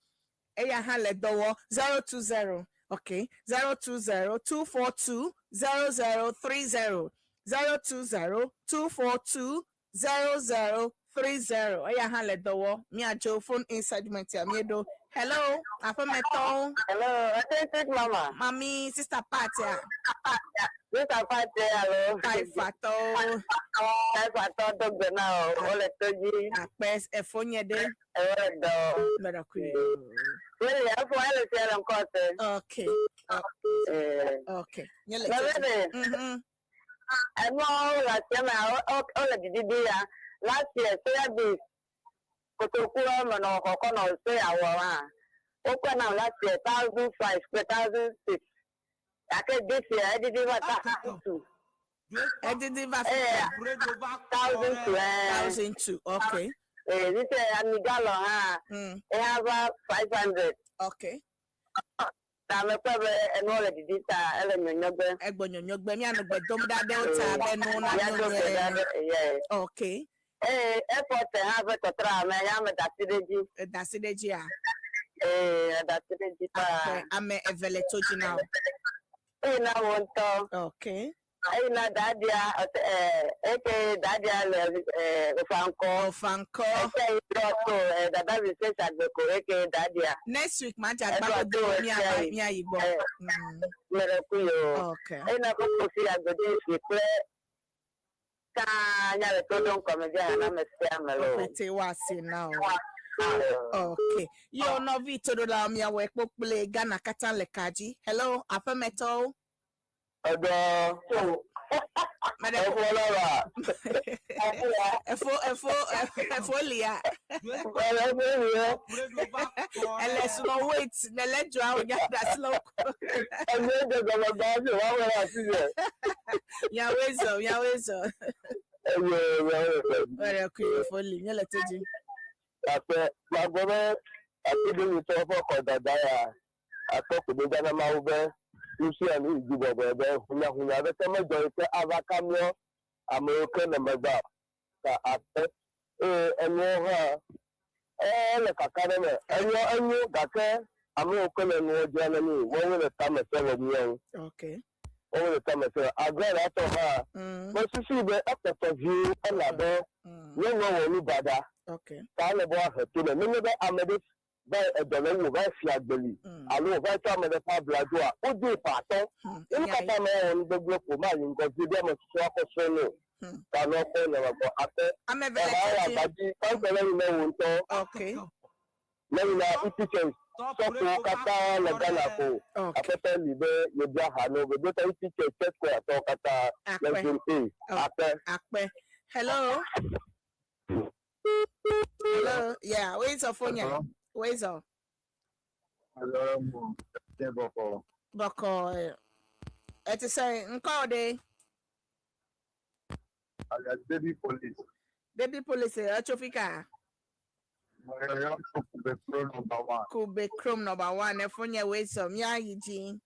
Eya hale dowo 020. Okay. 020-242-0030. 020-242-0030. Eya hale dowo. Mi ajo phone in segment ya miedo. Hello, Afameto. Hello, authentic mama. Mami, sister Patia. Sister Pate, hello. Kaifato. Kaifato, dog now. Ole toji. Apes efonye de. Ole do. Better quit. Really, I want to tell them cause. Okay. Okay. Baby. I know last year, all the DDR. Last year, Saturday. Kotokura mano kokono say awa. Open now last year 1,005, 1,006. I can this year I didn't even I didn't even 1,002. Okay. This year I'm galo ha. I have 500. Okay. I'm probably an all the data element number. Egbonyogbe mi anu gbedom da delta benu na Yeah. Okay. Airport have a totra me am dasideji. Dasideji a. Dasideji pa. Ame eveletoji now. Na wonto. Okay. Na dadia dadia Fanko. Dada we say dadia. Next week man jagba do mi ayibo. Okay. Na ko si agodi si pre now. Okay. Yo no Vito do la mi awe popule Ghana katan lekaji. Hello, Afameto. Efo lia. Let's no wait. The ledger out that slow. Yawezo. Very okay for Lia. Let's do. After my brother, I didn't return for Kodadaya. I talked to the Ghana Mauber. You see, and he's good over there. Who have a majority of a cameo, American and my dog. And you're like a academy. And you, Gaka, American and more Germany. One will come at 7 years. Okay. Over the time, I got after her. But you see, the after view, and I know, no one better. Okay. All about her to the minute I made it by a dollar by flag belly. I know by time of the public. What do you pass? In the time, the group of mine, because you them swap of solo. I'm not saying about after. I'm a very okay. Let me teachers. So, Kata, Laganako. After you have no teachers, check what after. Hello. Hello. Yeah, where's your phone? Where's your? Hello, Boko. It's saying, Nkode. I got baby police. Baby police, Achofika. Kube Chrome number 1. Efonya where's some? Yeah, Eugene.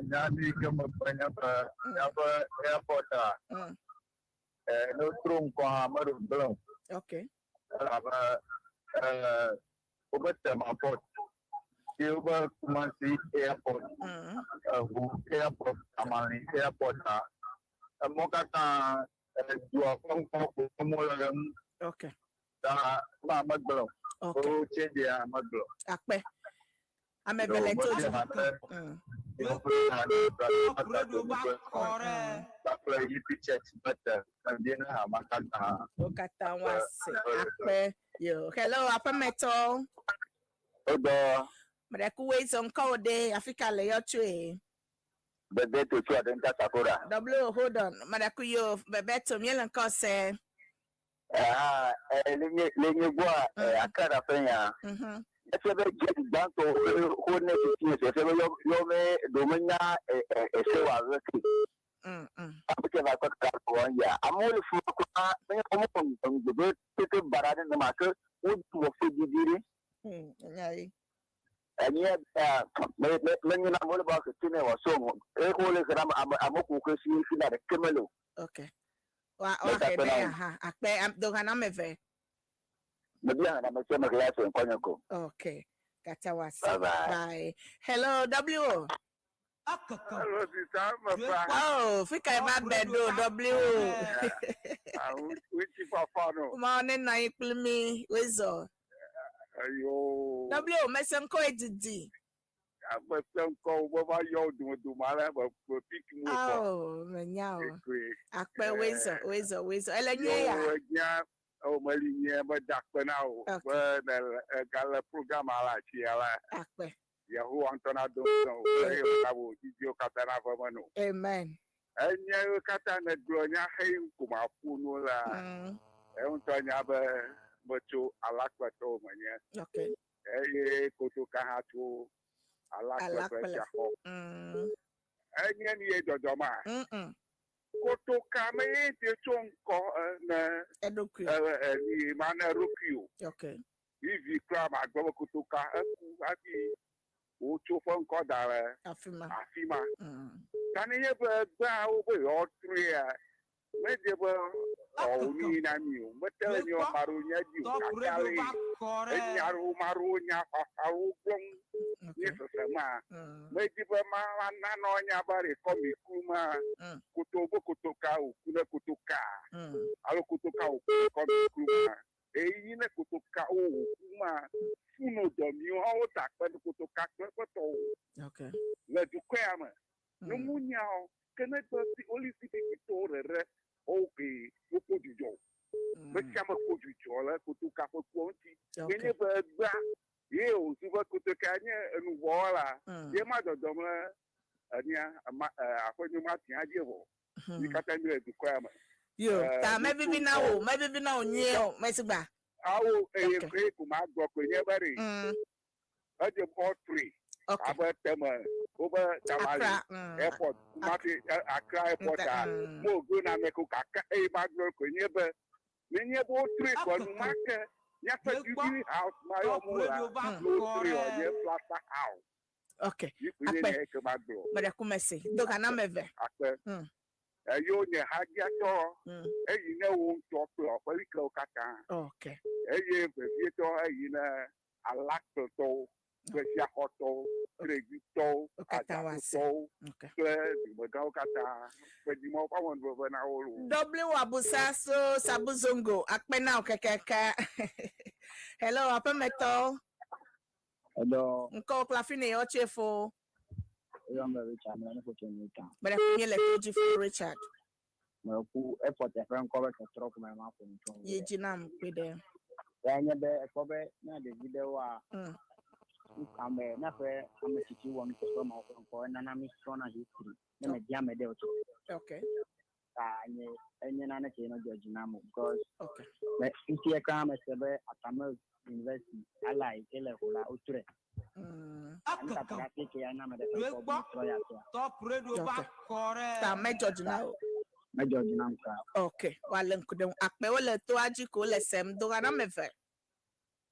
Nani come up airport. no trum ko amaru blong Okay. aba over Temaport Silver Kumasi Airport Airport Amali Airport Mokata dua kongko kumulang Okay. da magblong Okay. change dia magblong Akpe. I'm a veleto. Okata wase. Akpe. Yo. Hello, apa meto. Mreku ways on code Africa Leotwe. Bebeto tu adenta sakura. W, hold on. Mreku yo bebeto mielan kose. Lenye boa akara fenya. Ese be get down to who ne business ese be yo me domenya ese wa reki. Apike ba ko ka ko ya. Amol fu ko me ko mo be tete barade na ma ko wo fu didiri. Nyai. Anya me na mo ba ko tine wa so mo. E ko le kra amoku ko si na de kemelo. Okay. Wa hebe ha akpe dogana meve. Okay. Bye. Hello, W. Hello, sister. Oh, fika ba bedo W. Which is for fun? Morning na iplumi wezo. Ayo. W mesenko edidi. Mesenko baba yo do mala ba pick mu. Oh, menyao. Akpe wezo. Elenye ya. Oh, Malinia, but Doctor now, where the gala program ala chiala. Yahoo Antona don't know. I will give you Catana for no. Amen. And you Catana Gloria Haim Kuma Punula. Antonia Bacho Alaquato Mania. Okay. Kotoka to Alaquato. And Yenny Dodoma. Kotoka me te chonko ni mana rupio. Okay. If crab agbo kotoka aki o chofon ko dara afima. Tani ye ba o be o tria. Me de ba o ni na mi o. Me tele ni o marunya di o kakali. E nyaru marunya o blong. Yes, sama. Me di ba ma na no nya bare komi kuma. Kutobo kutoka ukuna kutoka. Alo kutoka komi kuma. Yine kutoka kuma. Funo domi o ha o takpa kutoka kweto. Okay. Le du kwama. No munya o kene to ti oli ti to re. Okay, uko jujo. Me chama ko jujo la kutoka ko konti. Kene ba gba ye o suba kutoka nya enu bola. Ye ma dodom la ania afonyo ma ti ajewo. Ni kata ni du kwama. Yo, ta maybe now nye mesigba. Awo e ko ma gbo ko nye bari. Aje all three. Okay. Aba tema over Tamale airport. Mati Accra airport. Mo go na me ko kaka e ma gbo ko nye ba. Nye bo three ko make. Nya fa jubi house my omo. Three or ye plaster house. Okay. But kumesi. Doka na meve. Yo ne hagia to. You know won't talk to a political kaka. Okay. You know a lacto to. Presia hoto, credito, atato, W abusaso sabuzongo akpena okekeka. Hello, apa meto? Hello. Nko klafine yo chefo. Richard, I'm not going to But I feel like for Richard. My effort, a friend covered to stroke my mouth. Ye jinam with them. Then a cover, not the video. I'm a city one from and I'm strong history. Then a jam a day or two. Okay. And then I cannot judge Namo because okay. But if you come as a Tamil University, I like Elehula Utre. Top radio back correct. Major now. Major Namka. Okay. While couldn't akmewele to ajiko lesem dogana meve.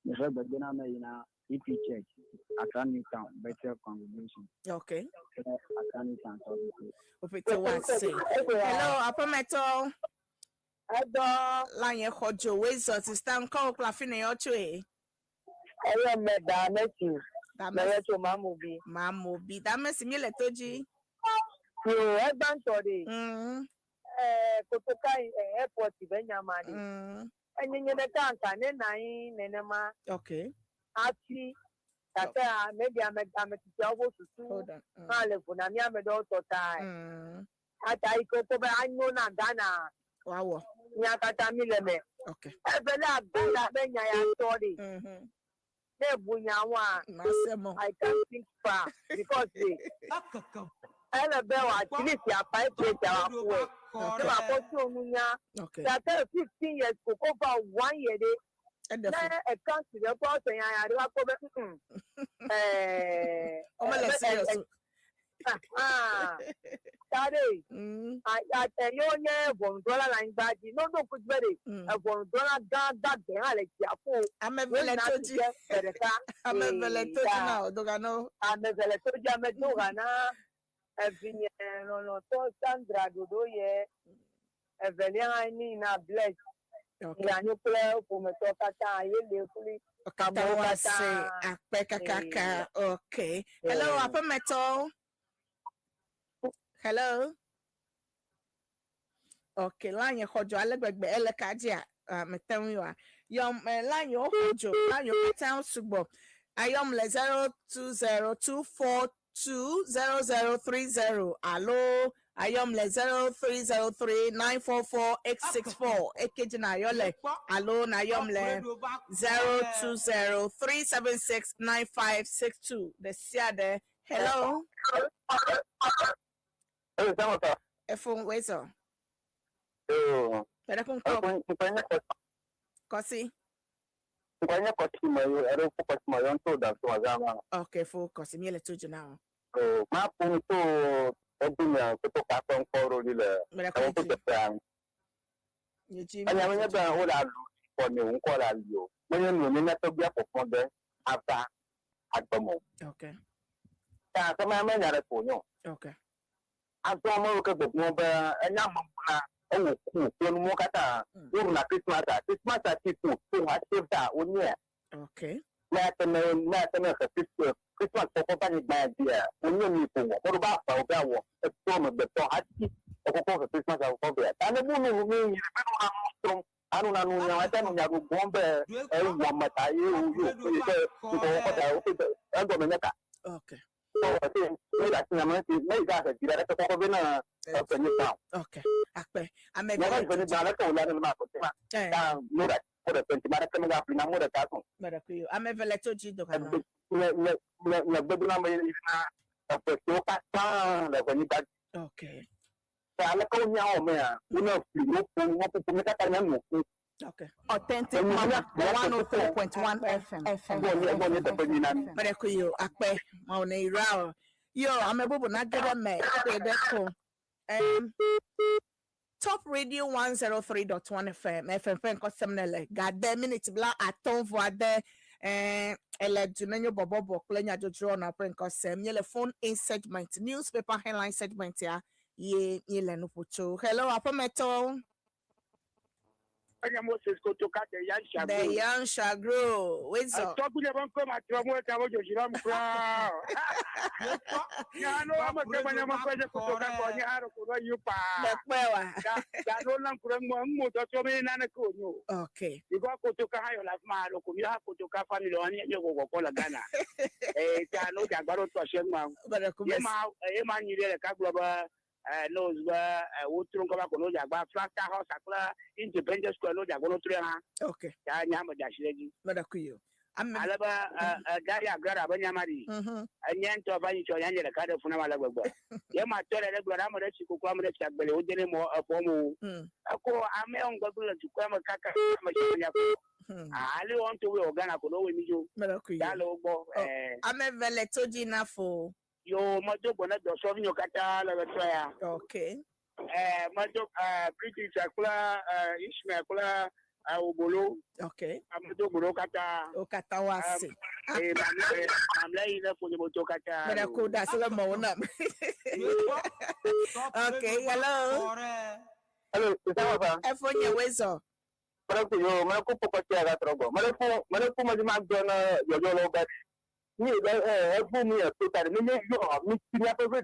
The head of Dinamina. EP Church, Accra Town, better congregation. Okay. Accra Town. Hello, Apameto. Ado, Line Hojo, Wizard, is Stan Call Clafine or Tree. I am Madame. That Mẹ́rẹ́tò máa mú bí. máa mú bí. That mẹ́sì mi lè tó jí. Yóò ẹ bá ń sọ̀rọ̀ kòtòkà airport bẹ́ẹ̀ máa ní. Ẹ̀yin yẹn ká nkà ní nàáyín nínú ma. Okay. Àti kàtẹ́ à mẹ́bí àmẹ́tìtì ọwọ́ tuntun. Máa lè fún àmì àmẹ́dọ́ tọ̀tà ẹ̀. Àtà ikọ̀ tó bẹ́ ányó náà Ghana. Wáwọ̀. Ní akata mi lẹ̀mẹ̀. Okay. Ẹ̀fẹ̀ náà gbọ́dọ̀ abẹ́nyà yà sọ̀rọ̀. I can't think far because okay. 15 years over 1 year. I can't see the person I tell you, $1 line badge. No, could very $1 I'm a veletoji now, Dogano. I'm a veletoji, I'm a Dogana. I've been no Sandra Godoye, a Veliana blessed. You play for my talk. Okay. Hello, Upper Metal. Hello. Okay, line your hojo alegbe elekadia metem you are. Yom line your hojo, line your town subo. Ayom le 0202420030. Allo, ayom le 0303944864. Ekejina yole. Allo na yom le 0203769562. The siade. Hello. Phone where's all? But I can call Cossi. Okay, for Cossi, me let you now. Oh, my phone to open your photocopy for But I can't put the plan. you. I never hold out for me, won't call you. When you never be up for them after at the moment. Okay. That's a man at for you. Okay. I saw more of the number and now. Oh, when Mokata, Urna Christmas people who have saved that 1 year. Okay. National Christmas for company by dear. When you meet what about Gawa, a storm of the Tohati of Christmas of Cobra. And the woman who means strong. I don't know. I don't know. Bomber, one mata you Okay. Okay. I'm a okay. Okay. Authentic 104.1 FM. But I could you akpe maune rao. Yo, I'm a bobo na get me. Top Radio 103.1 FM. FM Cosemnele. God damn minute bla aton voade. Ele Dunenyo Borborbor klenya jojo na pren Cosem. Yele phone in segment. Newspaper headline segment ya. Ye no pucho. Hello, Upper Metal. The young shall grow. What's up? Talking about come at your work, I was just proud. Yeah, no, I'm a person who you okay. You go to Kahayo like Malo, you have to family on your Coca-Cola Ghana. No, I got to share my man, you did a couple of knows where would trunk of a about flat house, independent square, no, they're going to okay. I'm a dash lady. But I'm a Gaia Grada Benyamari. And yan to buy your yan a card of Funamala. Yama told a grammar that you could come to check, but it didn't more of Homo. I may on go to come a caca. I don't want to wear Ghana could always you. I'm a veletogina for your mother, but not the Sovino Cata, okay. Mother, British Akula, Ishmael. Bolo. Okay. I'm a Dokata. Okatawasi. I'm laying up for the Motokata. But I could that's a mona. Okay, hello. Hello, Isama. Efonya wezo. Pero yo me ocupo porque haga trogo. Me lo fumo de McDonald's, yo bet. Ni fumi ya total. Ni yo mi tinya pe do.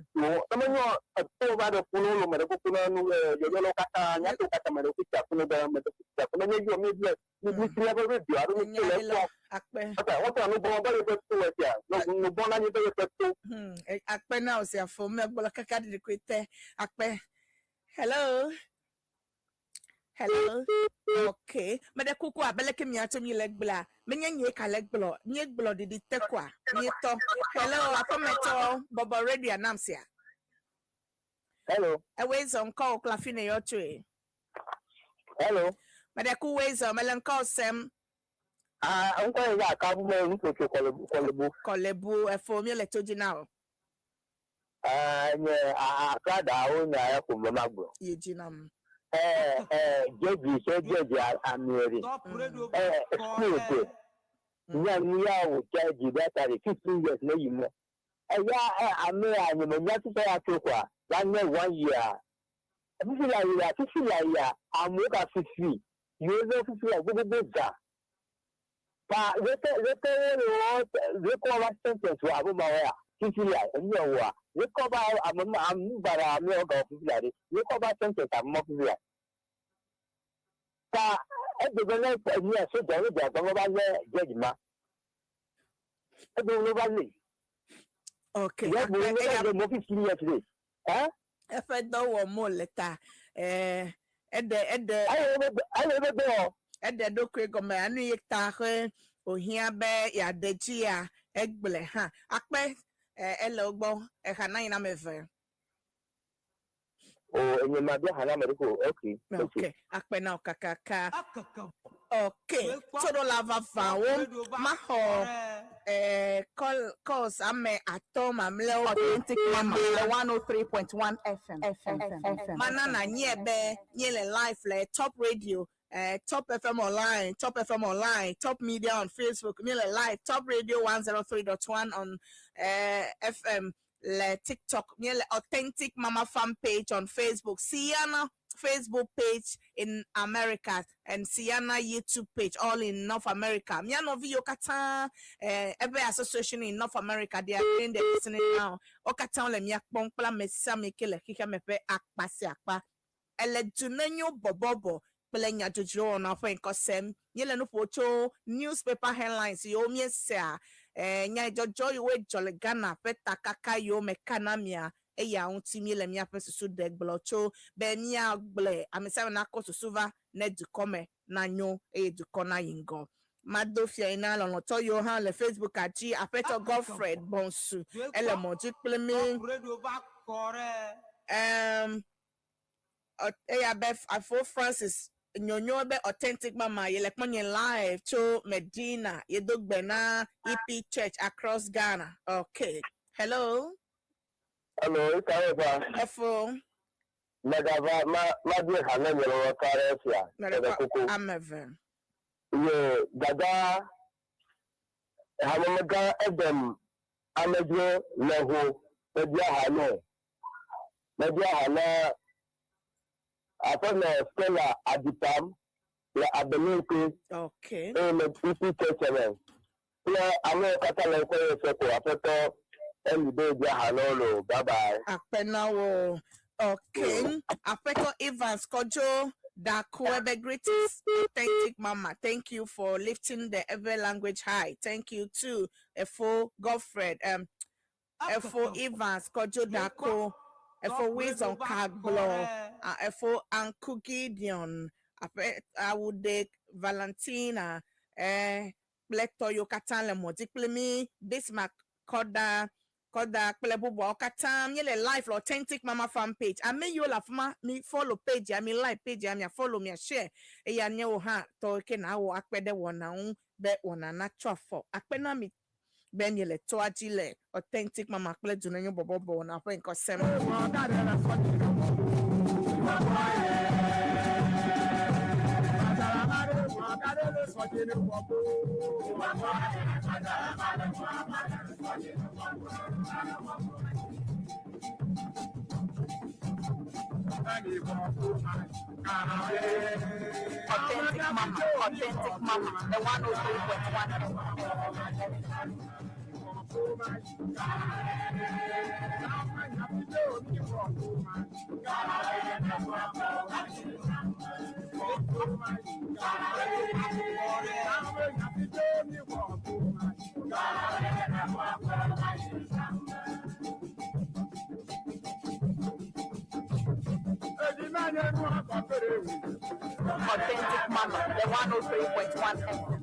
Tama yo to ba do puno lo me ko puno yo lo kata nya to kata me ko ta puno da me to ta. Tama yo mi tinya pe do. Aro mi tele ko. Akpe. Okay, what no bo ba le to ya. No bo na ni to to. Akpe na o se afo me bola kaka de kwete. Akpe. Hello. Hello. Okay. Mede kuku abele ke miato mi legbla. Menye nye ka legblo. Nye gblo di tekwa. Nye to. Hello, apometo Bobo Radio anamsia. Hello. Always on call klafine yo tue. Hello. Mede ku ways on melen call sem. Unko ya ka bu me nso to Kolebu efo mi le toji now. Nye kada o nya ya ko magbo. Yejinam. Jeji amiri. School. Nya wo jeji battery 15 years na yimo. Amira ni mo nya to say atokwa. One 1 year. Fifty ya amuka 50. You know 50 ya go da. Pa recover sentence wa abu mawaya. 50 ya nyo wa. Recover bara mi o go 50 ya. Recover sentence am mo 50 ya. Ta e de na ni so do ni da ba le judge ma. E do no ba le. Okay. Ya bo ni mo 50 ya today. Efe do wo mo leta ede do kwe gome anu yekta he ohia be ya deji ya egble ha akpe elogbo e kana ina meve Enye ma bia hala mediko okay akpe na okakaka okay todo lava va wo ma ho calls ame atom amle authentic mama 103.1 FM manana nyebe nyele live le top radio top FM online top media on Facebook nyele live top radio 103.1 on FM le TikTok nyele authentic mama fan page on Facebook Siana Facebook page in America and Siana YouTube page all in North America. Miano video kata every association in North America they are doing the listening now. Okata le miak pongpla mesa mekele kika mepe akpasi akpa. Ele Dunenyo Borborbor pelenya jojo na fo enkosem yele no pocho newspaper headlines yo miesa nya jojo yo jole Ghana peta kaka yo mekanamia eya untimi le mia pesusu de blocho be mia gle amesa na kosusuva ne du come na nyo du kona yingo madofia ina lo to yo han le Facebook aji apeto Godfred Bonsu ele moji plemi eya bef afo Francis nyonyo be authentic mama yele kmonye live to Medina yedogbena EP church across Ghana. Okay, hello. Hello, Ikawa. Efo. Megava ma bi hana nyero wa karesia. Ameve. Ye dada hamamaga edem amejo leho media hana apona Stella Aditam la Abelinke. Okay. Le petit channel. La ame kata le ko efeko apeto and the baby hello bye bye. Apenawo. Okay. Apeto Evans Kojo Dakwebe greetings. Authentic mama. Thank you for lifting the ever language high. Thank you too. Efo Godfred. Efo Evans Kojo Dako. Efo Wisdom Kagblo. Efo Anku Gideon. Awude Valentina. Bleto Yokatan le Modiplemi. Bismarck Koda Plebubo Okatam yele live authentic mama fan page. I may you laugh me follow page, I mean like page, I mean follow me share. E ya nye ha to ke na wo akpede wona un be wona na chofo. Akpena mi ben yele to ajile authentic mama akpele Dunenyo Borborbor na fa nko sem. Authentic Mama, the 103.1. Authentic Mama, the 103.1.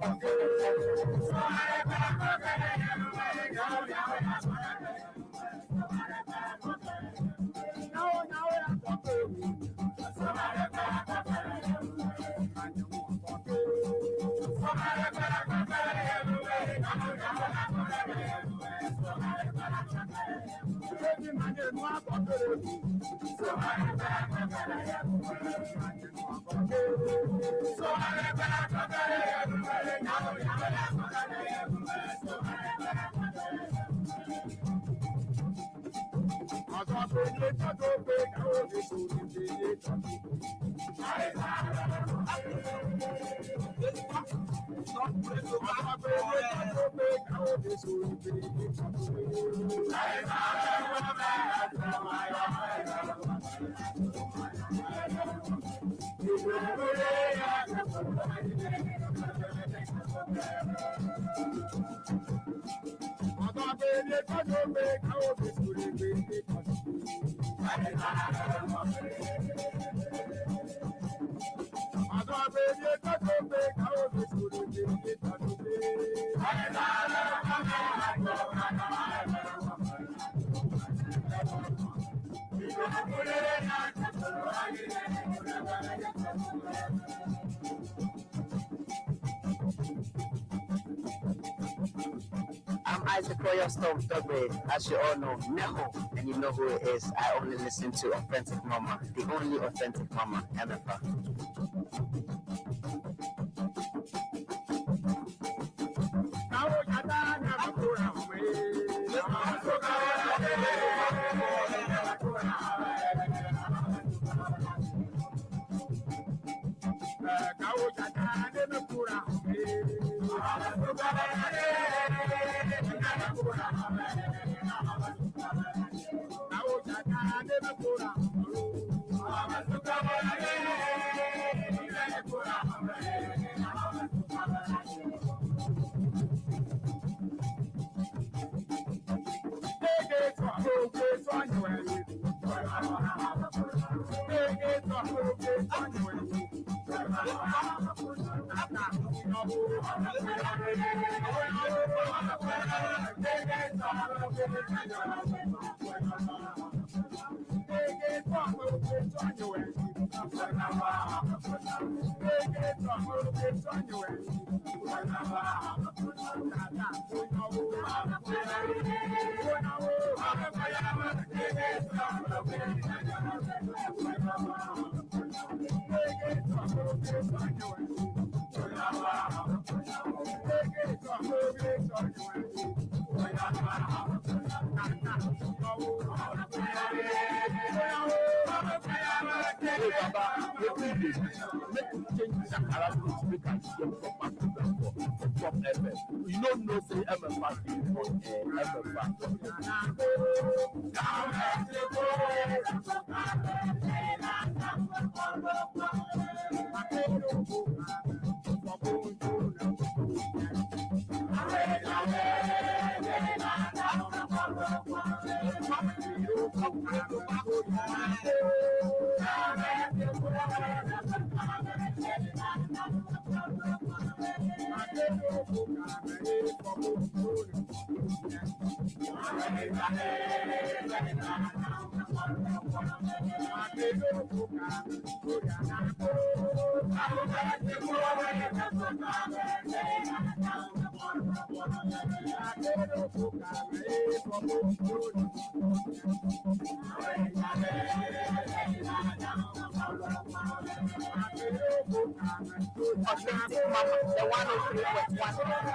I'm Isaac Royal Stone Dogbe, as you all know, Neho, and you know who it is. I only listen to Authentic Mama, the only authentic Mama, MFA. You don't know, say, MFA on Authentic Mama, the 103.1.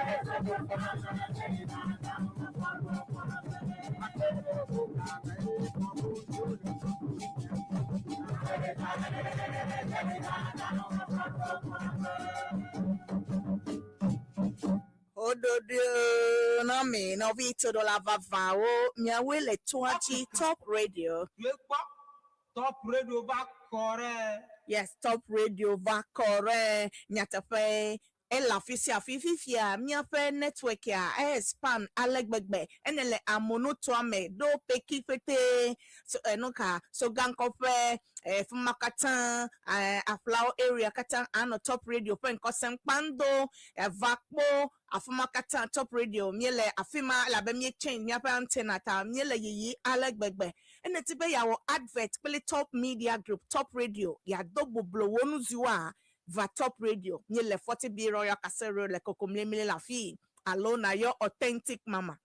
Ododo na me no vito do la vavao miawele tuachi top radio. Top radio va corre. Yes, top radio va corre. Nyatafe ela fisia fififia miafe network ya spam alegbegbe enele amono toame do peki fete so enoka so gankofe fumakatan aflao area katan ano top radio pen kosem pando vakpo afumakatan top radio miele afima la be mi change miafe antenna ta miele yi alegbegbe enetibe yawo advert pele top media group top radio ya double blow wonu ziwa va top radio nye le 40 b royal casero le kokomlemele la fille alona your authentic mama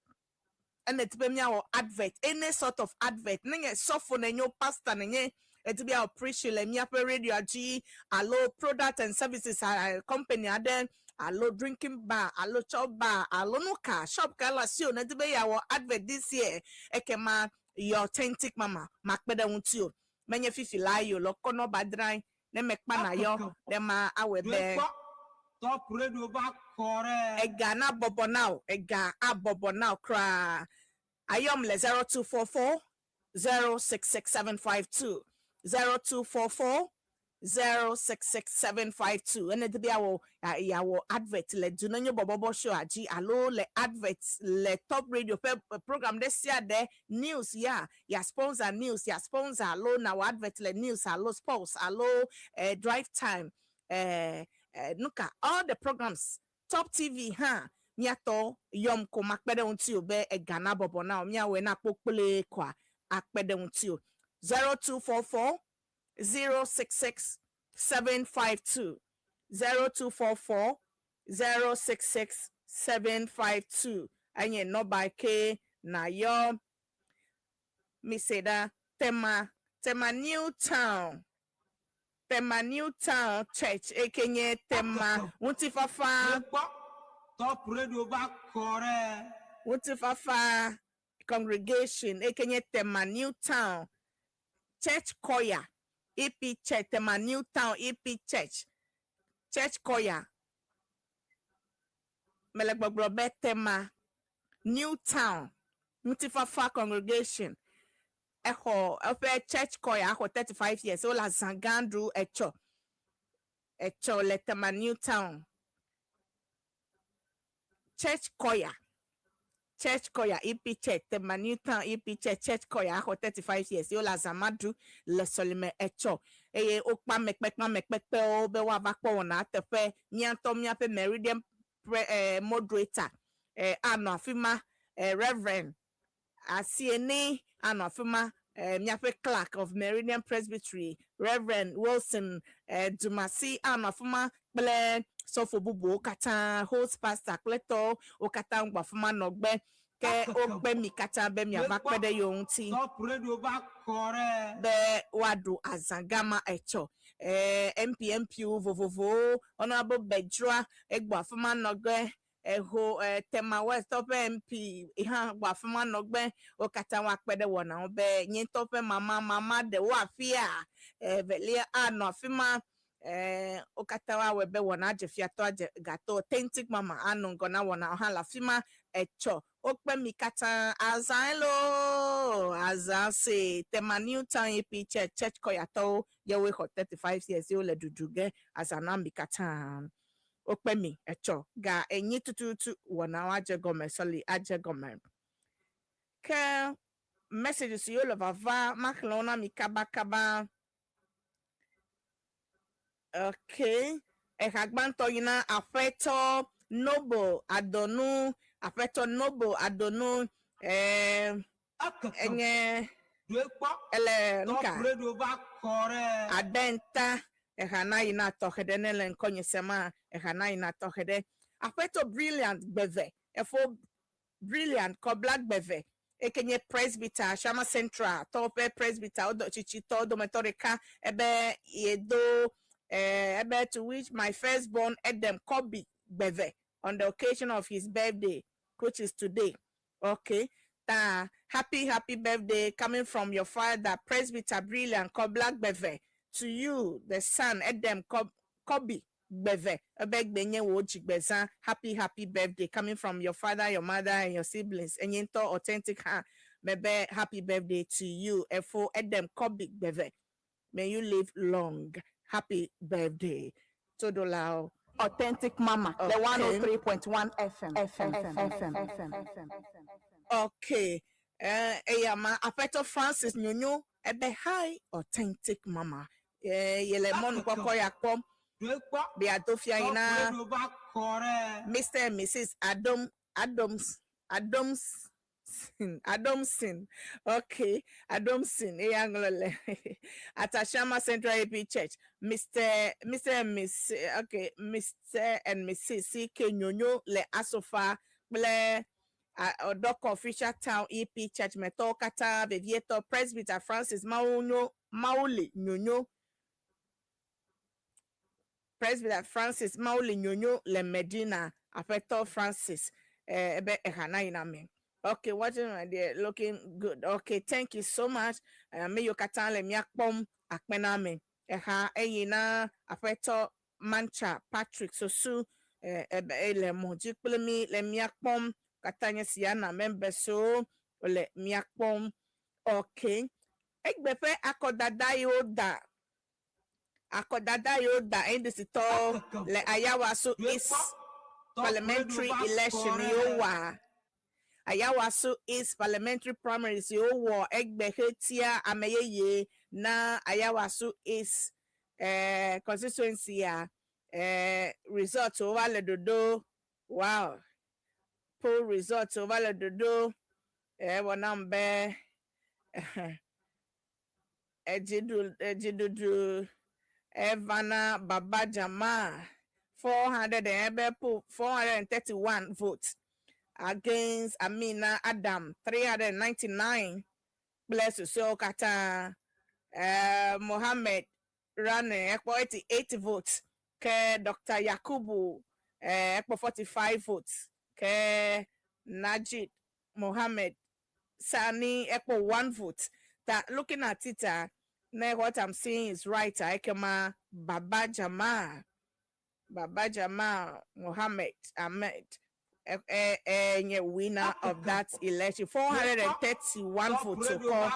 and it be me our advert any sort of advert ninge sofo na nyo pasta ninge it be our preach le mi ape radio agi allo product and services company aden allo drinking bar allo chop bar allo no car shop kala sio na it be our advert this year ekema your authentic mama makbeda wuntio menye fifi layo lo kono badran ne mekpa na yo de ma awebe top radio va corre ega na bobo now ega abobo now cry ayom le 0244 066752 0244 066752 ene de biawo yawo advert le Dunenyo Borborbor show agi alo le advert le top radio program this year de news ya sponsor news ya sponsor alo na advert le news alo sports alo drive time nuka all the programs top tv miato yom ko makpede unti obe egana bobo na miawe na pokpele kwa akpede unti 0244 066 752 0244 066 752 anye no by k na yo mi seda tema New Town Church ekenye tema Wutifafa top radio va corre Wutifafa congregation ekenye tema New Town Church choir EP Church tema New Town EP Church choir melegbogbo tema New Town Wutifafa congregation echo church choir 35 years old as Zangandru echo le tema New Town church choir EP Church tema New Town EP Church choir 35 years old as Amadou le solime echo okpa mekpekpe o be wa bakpo na tefe mianto miape Meridian moderator ano afima Reverend Asieni ano afima miape clerk of Meridian Presbytery Reverend Wilson Dumasi ano afima ple sofo bubu kata host pastor kleto okata ngwafuma nogbe ke ogbe mi kata be mi avakpede yonti top radio va corre be wadu azangama echo MPMP vovovo honorable Bedra egbafuma nogbe eho tema west top MP ihan gbafuma nogbe okata wakpede wona obe nyin top mama de wafia velia ano afima okatawa webe wona jefiato gato authentic mama anu ngona wona hala fima echo okpe mikata azanse tema New Town EP church koyato yewe 35 years old duduge azana mikata okpe mi echo ga enyi tututu wona waje gome soli aje gome ke messages yo lova maklona mikaba okay ekagbanto yina afeto noble adonu enye ele nka radio va corre adenta ehana yina tohede nele nkonye sema ehana yina tohede afeto brilliant beve efo brilliant ko black beve ekenye presbyter Shama Central tope presbyter odo chichi to dometorika ebe yedo to which my firstborn Edem Kobe Beve on the occasion of his birthday, which is today. Okay. Happy birthday coming from your father, Presbyter Brilliant Black Beve. to you, the son, Edem Kobi Beve, a beg benye wochi beza, happy birthday coming from your father, your mother, and your siblings. And yento authentic ha, bebe, happy birthday to you. Efo Edem Kobi Beve. May you live long. Happy birthday. Todolao. Authentic Mama, Okay. the 103.1 FM. Okay. Eyama Apeto Francis Nyonyo ebe hi Authentic Mama. Yele mon kwako yakpom. Be adofia ina Mr. and Mrs. Adamson. Okay, Adamson. Eyanglole. At Ashama Central AP Church. Mr. and Miss. Okay, Mr. and Mrs. C.K. Nyonyo le asofa ble Odoko Official Town EP Church Metokata Vivieto Presbyter Francis Mauli Nyonyo. Presbyter Francis Mauli Nyonyo le Medina Apeto Francis ebe ehana iname. Okay, watching my dear, looking good. Okay, thank you so much. May you katan le miakpom akpename. Eha eyina Apeto Mancha Patrick Sosu ebe le mojikplemi le miakpom katanya siana member so le miakpom. Okay. Egbefe akodada yoda indisito le ayawaso is parliamentary election yowa ayawaso is parliamentary primaries yowa egbehetia ameyeye na ayawaso is constituency ya result over le dodo. Wow, poll result over le dodo wanambe ejidudu Evana Babajama 431 votes against Amina Adam 399. Bless you so kata Mohammed Rane 88 votes ke Dr. Yakubu 45 votes ke Najid Mohammed Sani 1 vote. That looking at it what I'm saying is right. Aikema Baba Jama Muhammad Ahmed winner of that election. 431 votes to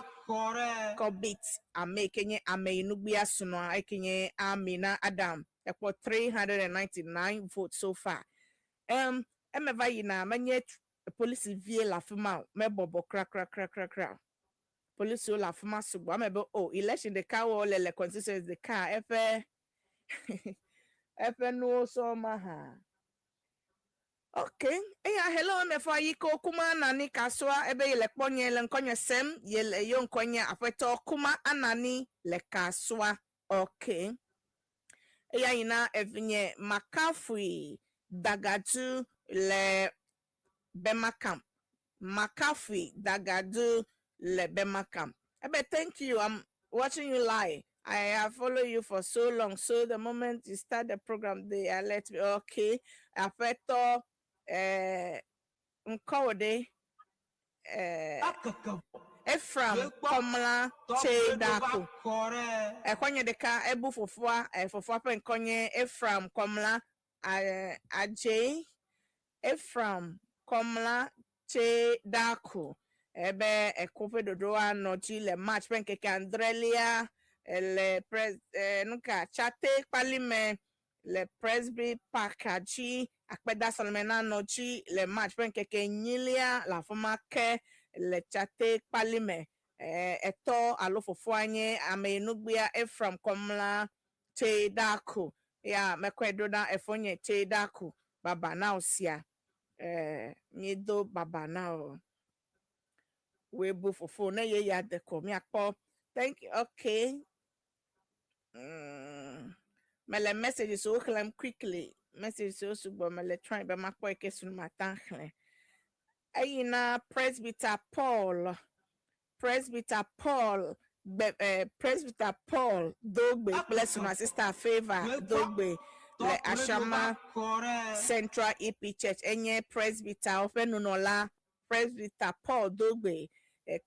call beat Amekenye Ameinubia Suno Aikenye Amina Adam. 399 votes so far. Emeva yina manye police vie la fuma me bobo crack. Police la fuma subo amebe election the car le constituency the car efe no so maha. Okay, hello me for yiko kuma nani kaswa ebe yele ponye le nkonye sem yele yo nkonye afeto kuma anani le kaswa. Okay, ina evinye makafui dagatu le bemakam makafui dagadu le bemakam. Thank you. I'm watching you live. I have followed you for so long. So the moment you start the program, they let me. Okay. Afeto nkode Ephraim Komla Chedaku. Ekonye deka ebu fofua pe nkonye Ephraim Komla Ajay Ephraim Komla Chedaku. Ebe ekope dodoa nochi le match penkeke Andrelia le nuka chate palime le presby pakachi akpeda salmena nochi le match penkeke nyilia la foma ke le chate palime eto alofofo anye amenugbia Ephraim Komla Chedaku ya mekwedo na efonye Chedaku baba na osia nyido baba na we both for phone ye ya de ko mi akpo. Thank you. Okay. Mele message so clam quickly. Message so but mele try be makpo e kesun matankle. Ayina Presbyter Paul Dogbe bless my sister favor Dogbe le Ashama Central EP Church enye Presbyter ofenunola Presbyter Paul Dogbe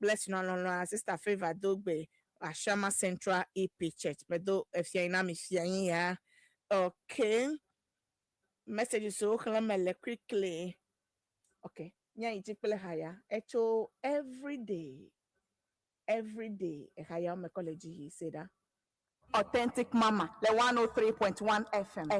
bless you no sister favor Dogbe Ashama Central EP Church. But though if you're in yeah. Okay. Messages so quickly. Okay. Yeah, it's higher. Echo every day. Every day. Higher college he said that. Authentic Mama, the 103.1 FM.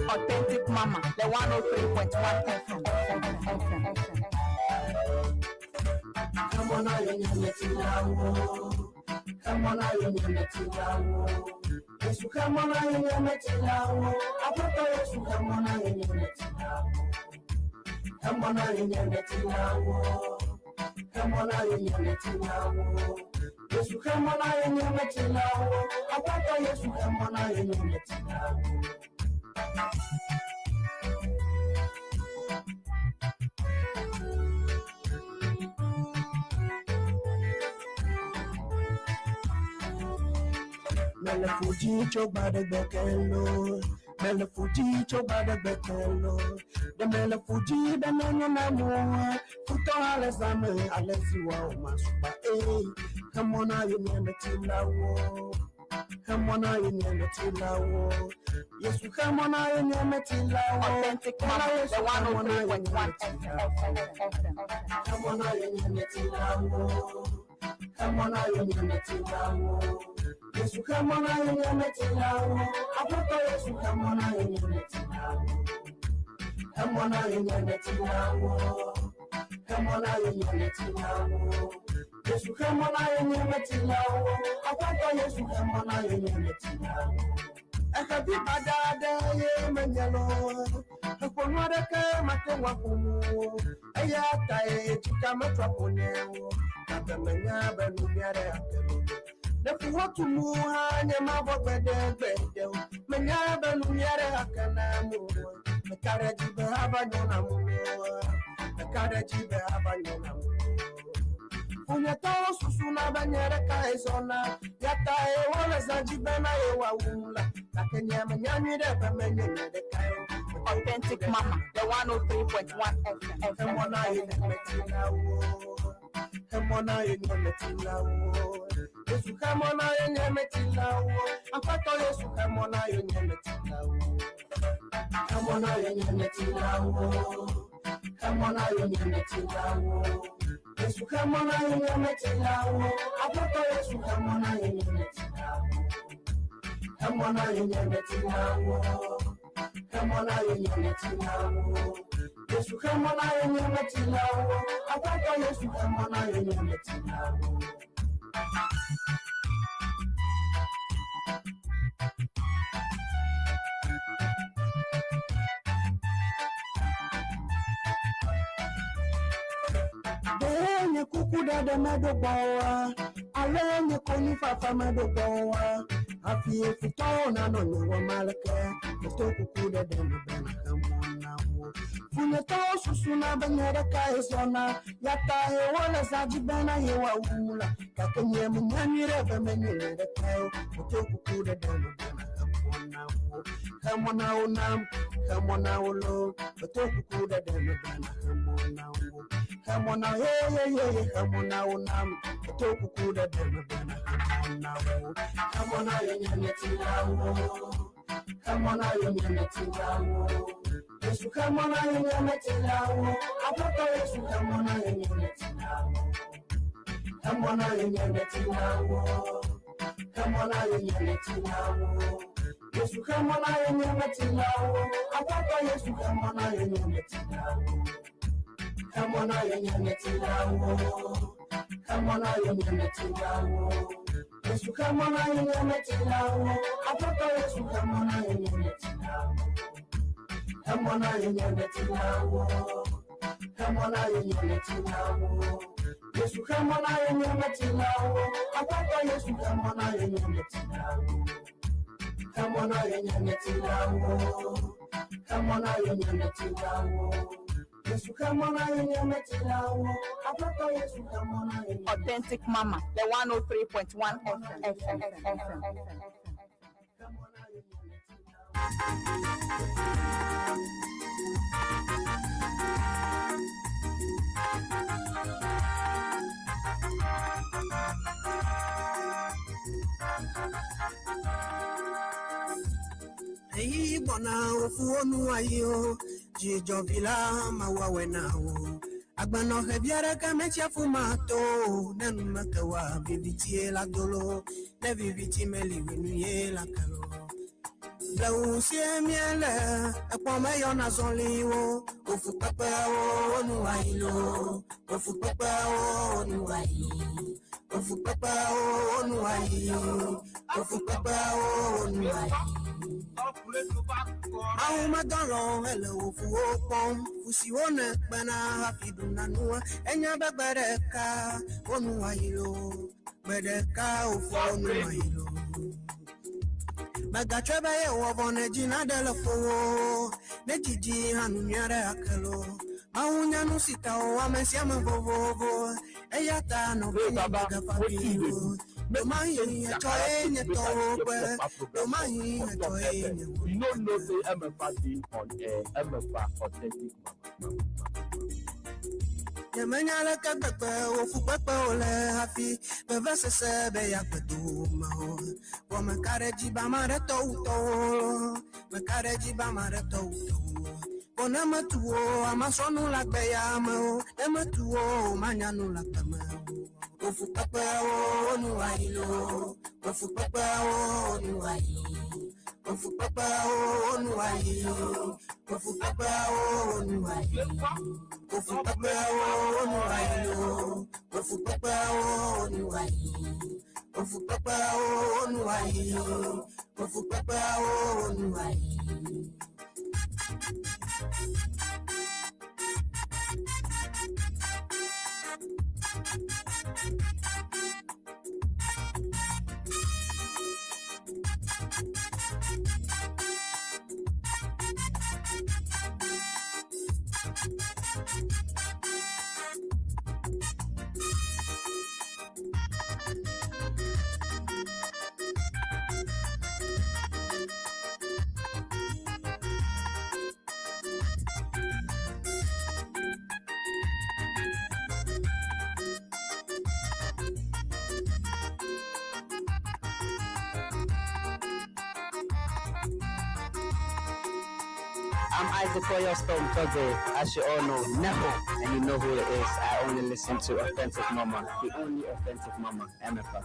Authentic Mama, the 103.1 FM. Come on, I come on, I yes, you come on, I yes, you come on, come on, come on, yes, you come on, yes, you come on, Melafuji choba de bekelo, Melafuji choba de bekelo, the Melafuji the nana futo alesame alesiwa masuba come on I remember tilawo, come on I remember tilawo, yes you come on I remember tilawo, Authentic Mama, the 103.1 come on I remember tilawo, come on I remember tilawo. Yes, you come on, I am Metilao. I put yes, you come on, I am Metilao. Come on, I am Metilao. Come on, I am Metilao. Yes, you come on, I am Metilao. I put yes, you come on, I am Metilao. I can be bad, Manjalo. I put what I came at the Wakumu. I have to come at Wakuneo. At the Manaba, the Fuatu Muhan, and my book by the bed, Manaba Lumiere Hakanamu, the Karaji Bahabanona, the Karaji Bahabanona. Unyata Susuna Banera Kaisona, Yata, Wallace Ajibana, Wawula, Takanyamanyani, the Kayo. Authentic Mama, the 103.1 FM. Come on, I come on, I yes, you come on, I am Metilao. I thought, yes, you come on, I am Metilao. Come on, I am Metilao. Come on, I am Metilao. Yes, you come on, I am Metilao. I thought, yes, you come on, I am Metilao. Come on, I am Metilao. Come on, I am Metilao. Yes, you come on, I am Metilao. I thought, yes, you come on, I am Metilao. Denye kukuda de medobawa, alenye koni fafa medobawa, afiye futona no nyewa malake, eto kukuda de mebena kamona wo. Funeto susuna benyere kaisona, yata hewana sajibena hewa ula, kakenye mnyanyire bemenyere kayo, eto kukuda de mebena kamona wo. Come on now, come on now, Lord, eto kukuda de mebena kamona wo. Come on now, yeah, come on now, talk good at them, come on now, come on now, come on now, yes, you come on now, I thought yes, you come on now, come on now, come on now, yes, you come on now, I thought yes, you come on now, come on, I am Metilao. Come on, I am Metilao. Yes, you come on, I am Metilao. I thought yes, you come on, I am Metilao. Come on, I am Metilao. Come on, I am Metilao. Yes, you come on, I am Metilao. I thought yes, you come on, I am Metilao. Come on, I am Metilao. Come on, I am Metilao. Yesu kama na yenye metilawo. Apapa Yesu kama na yenye. Authentic Mama, the 103.1 FM. Hey, bona ofuonu ayo, jijo vila mawawe nawo. Agbano hebiara kamecha fumato, nenu makawa bibiti la dolo, ne bibiti meliwe la kalo. Blausie miele, akpome yona zonliwo, ofu pepe o nuailo, ofu pepe o nuailo, ofu pepe o nuailo, ofu pepe o nuailo. Au madalo hele ofu opom, fusi one bana happy dunanua, enya bebereka o nuailo, bedeka ofu o nuailo. Magatrebe wabone jina dele fowo nejiji hanu nyare akelo maunya nusita o amesiama vovovo eyata no baba fabiyo domahi etoenye tobe domahi etoenye. You don't know say MFA being on air, MFA authentic mama. Yemenya kagbe ofu pepe ole hafi beve sese be yakwetu ma wo me kareji ba mare to me kareji ba mare to ona matuo amasonu lagbe ya ma e matuo manyanu lagbe ma ofu pepe o nu ailo ofu pepe o nu ailo ofu pepe o nu ailo ofu pepe o nu ailo ofu pepe o nu ailo ofu pepe o nu ailo ofu pepe o nu ailo ofu pepe o nu ailo. I'm Isaac Stone Togo, as you all know, Nepo, and you know who it is. I only listen to Authentic Mama, the only Authentic Mama, MFA.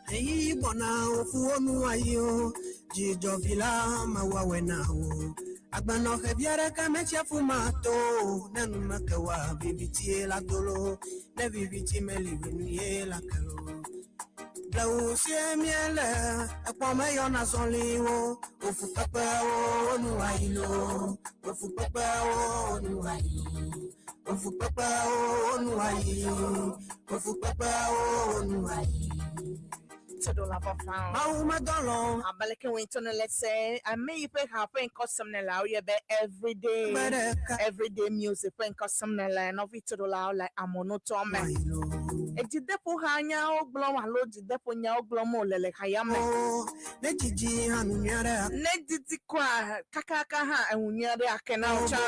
Hey, bona ofuonu ayo, jijo vila mawawe nawo. Agbano hebiara kamecha fumato, nenu makawa bibiti la dolo, ne bibiti meliwe la kalo. Blausie miele, akpome yona zonliwo, ofu pepe o nuailo, ofu pepe o nuailo, ofu pepe o nuailo, ofu pepe o nuailo. To the love of found. I'm like to let's say I may pay happen custom allow you every day music when custom and of it to the loud like I'm monotone. E di depo hanya o glom halo di depo nya o glomo lele hayame. Ne jiji hanu nyare. Ne didi kwa kakaka ha ehunyare akena ocha.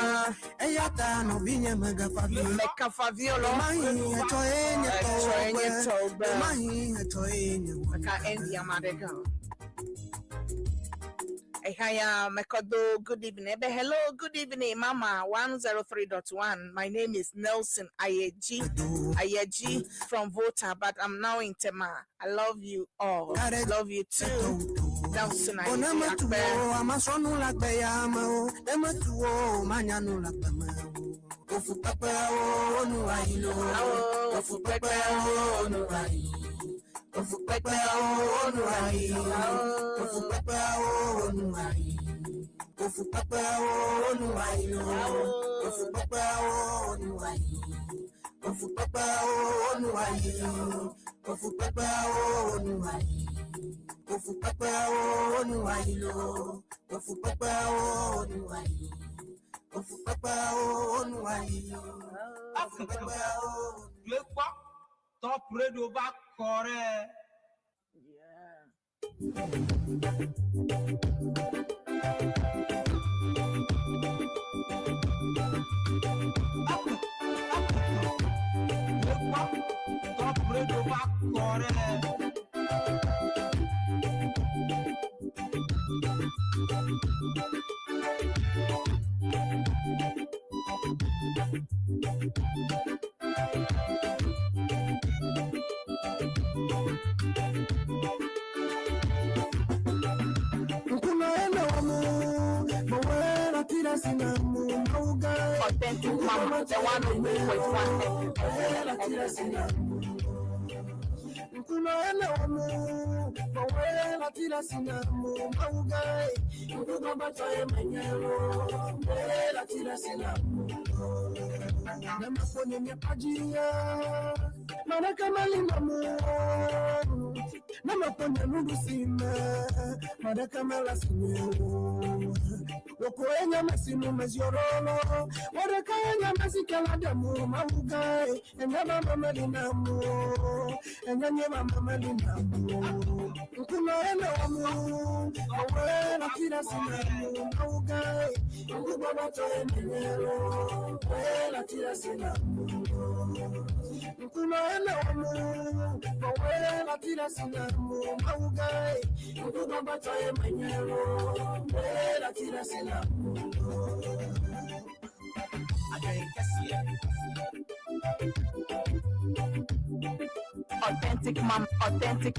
Eyata no binye mega favio. Mega favio lo. Mahi etoenye tobe. Mahi etoenye. Ka endi amadega. Ehaya Mekodo, good evening. Hello, good evening, Mama 103.1. My name is Nelson Ayeji from Vota, but I'm now in Tema. I love you all. I love you too. Nelson Ayeji. Ofu pepe o nuai, ofu pepe o nuai, ofu pepe o nuai, ofu pepe o nuai, ofu pepe o nuai, ofu pepe o nuai, Ofu papa onu ailo. Ofu papa onu ailo. Ofu papa onu ailo. Ofu papa onu. Top radio back correct. Top radio back correct. Authentic Mama, the 101.1 Okoenya masimu meziorolo, Warakanya masikala damu maugai, Enyama mamalinamu, Enyama mamalinamu, Ukunaena wamu, Awela tira sinamu maugai, Ukubabato emenyero, Wela tira sinamu, Ukunaena wamu, Awela tira sinamu maugai, Ukubabato emenyero, Wela tira sinamu. Authentic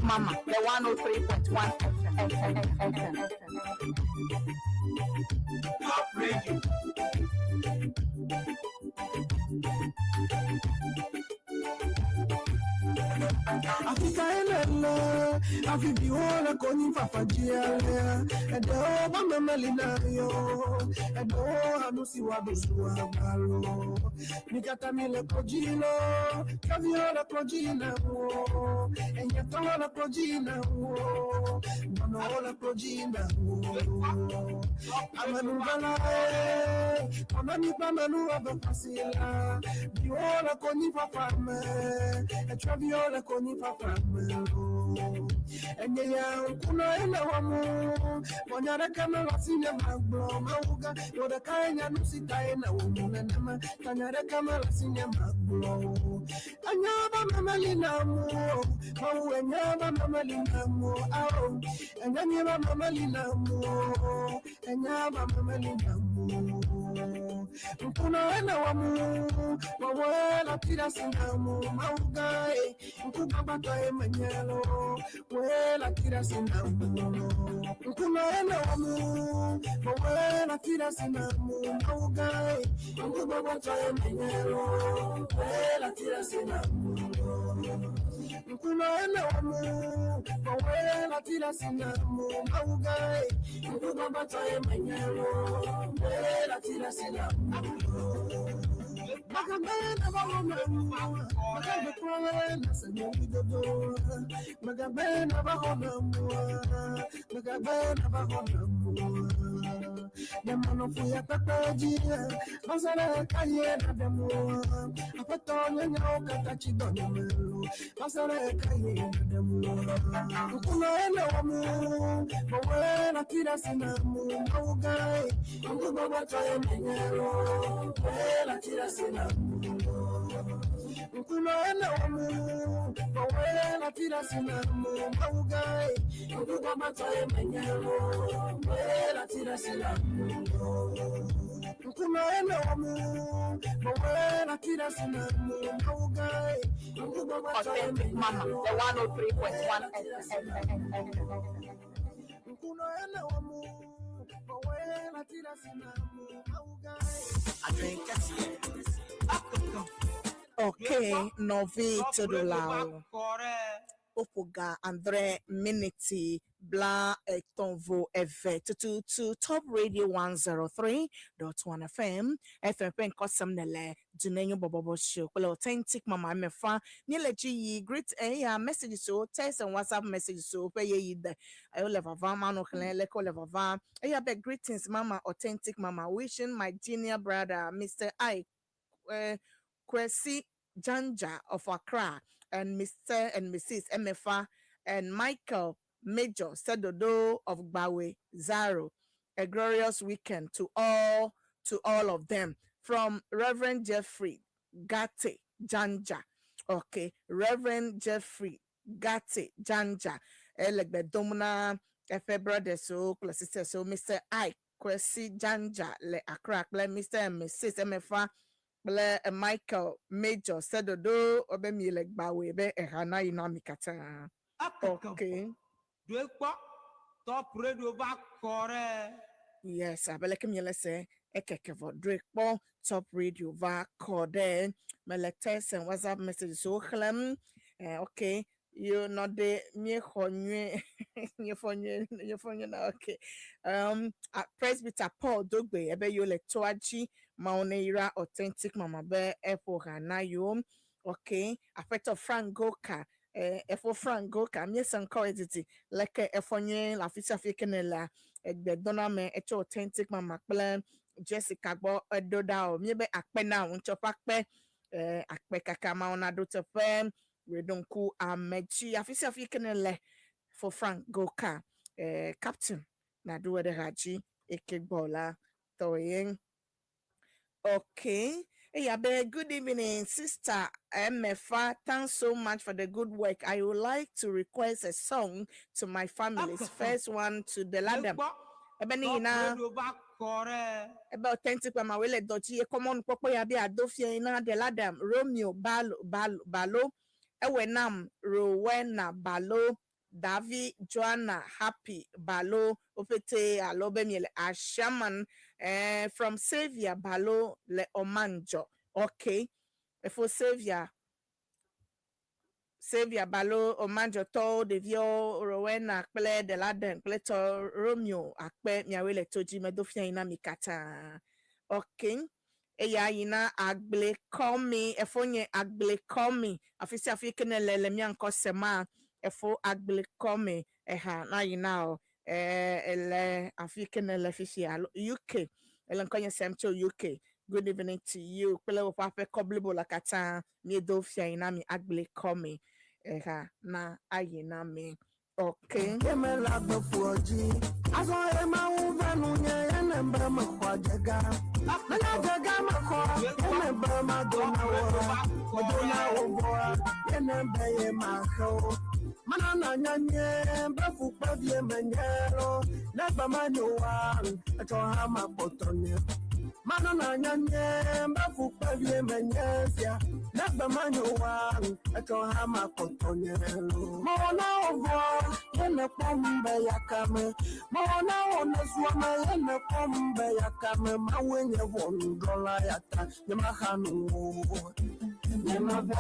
Mama, the 103.1 FM. Top radio. Africa elele, Africa wala koni fafajiale, edo mamelina yo, edo anusi wabusuwa malo, nikatamile kojino, kaviola kojina wo, enyatola kojina wo, manola kojina wo, amanubala amanipa manuwa bapasila, viola koni fafame, Traviola con i papamelo, and ya kuna ena wamu, Wanara Kamala Sina Magbo, Mauga, Yoda Kanya Nusita ena woman, Tanara Kamala Sina Magbo, Anyaba Mamalinamu, Mau Anyaba Mamalinamu, and Anyaba Mamalinamu, Anyaba Mamalinamu, Kuna ena wamu, Wawela Tira Sinamu, Mauga. Nkubabata emanyalo, wela tira sinamu. Nkunaena wamu, wela tira sinamu. Maugai, nkubabata emanyalo, wela tira sinamu. Nkunaena wamu, wela tira sinamu. Maugai, nkubabata emanyalo, wela tira sinamu. Magabena bahona, Magabena sanyogidodo, Magabena bahona, Magabena bahona. Demano fuya papajia, Masara kayena demo, Apatonya nyoka tachidona melo, Masara kayena demo. Ukunaena wamu, Mawena tira sinamu, Maugai, Nkubabata emenyero, Wela tira sinamu. Ukunaena wamu, Mawena tira sinamu, Maugai, Nkubabata emenyero, Wela tira sinamu. Ukunaena wamu, Mawena tira sinamu, Maugai, Nkubabata Authentic Mama, the 103.1 FM. Ukunaena wamu, Mawena tira sinamu, Maugai. Okay, Novi to the lao. opoga andre miniti bla etonvo eve to Top Radio 103.1 FM FM kosam nele Dunenyo Borborbor show authentic mama mefa niele ji great message so text and WhatsApp message so pe ye the I love va mano klen le ko leva va greetings mama authentic mama wishing my junior brother Mr. I Kwesi Janja of Accra and Mr. and Mrs. Emefa and Michael Major Sedodo of Bawe Zaro. A glorious weekend to all of them from Reverend Jeffrey Gate Janja. Okay, Reverend Jeffrey Gate Janja. Like the Domina brother so sister so Mr. I Kwesi Janja le Accra le Mr. and Mrs. Emefa Michael Major Sedodo obemi like bawe be ehana ina mikata. Okay. Top Radio back kore. Yes, abeleke miele se ekekevo Drekpo Top Radio va kode me letters and WhatsApp message so khlem okay. You not the me khonye you phone na okay. Presbyter Paul Dogbe ebe yo le toachi Mauneira authentic mama be efo hanayo okay afeto Frank Goka efo Frank Goka mi sanko editi like efonye la fisa fikenela the doname echo authentic mama plan Jessica Bo Edoda o mi be akpe na unchopa akpe akpe kaka ma ona do tefe we don't ku amechi afisa fikenele for Frank Goka captain na do de haji ekegbola toyen. Okay. Hey, good evening, Sister MFA. Thanks so much for the good work. I would like to request a song to my families. First one to the Ladam. About authentic mama wele doji e common popo ya bi adofie na the Ladam Romeo Balo Ewenam Rowena Balo Davi Joanna Happy Balo Opete Alobe Miele Ashaman from Savior Balo Le Omanjo. Okay. For Savior Balo Omanjo to de Vio Rowena Kple de Laden Pleto Romeo Akpe Miawele Toji Medofia ina mikata. Okay. Eya ina agble komi efonye agble komi afisi afikene lele mianko sema efo agble komi eha na ina ele afikene le fisi UK ele nkonye semcho UK. Good evening to you pele wo pape koblibo la kata mi dofia ina mi agble komi eha na ayina mi. Okay. Kemela befuoji aso ema uvenu nye enembe mekwajaga Najaga makwa enembe madona oboa enembe ye makho Manana nyanye befu pabie menyero Neba manyowa atoha mapotonye Manana nyanye befu pabie menyefia Neba manyowa atoha mapotonye Mona oboa yene pombe yakame Mona ona suama yene pombe yakame Mawenye $1 yata Nyamahanu Nyamabo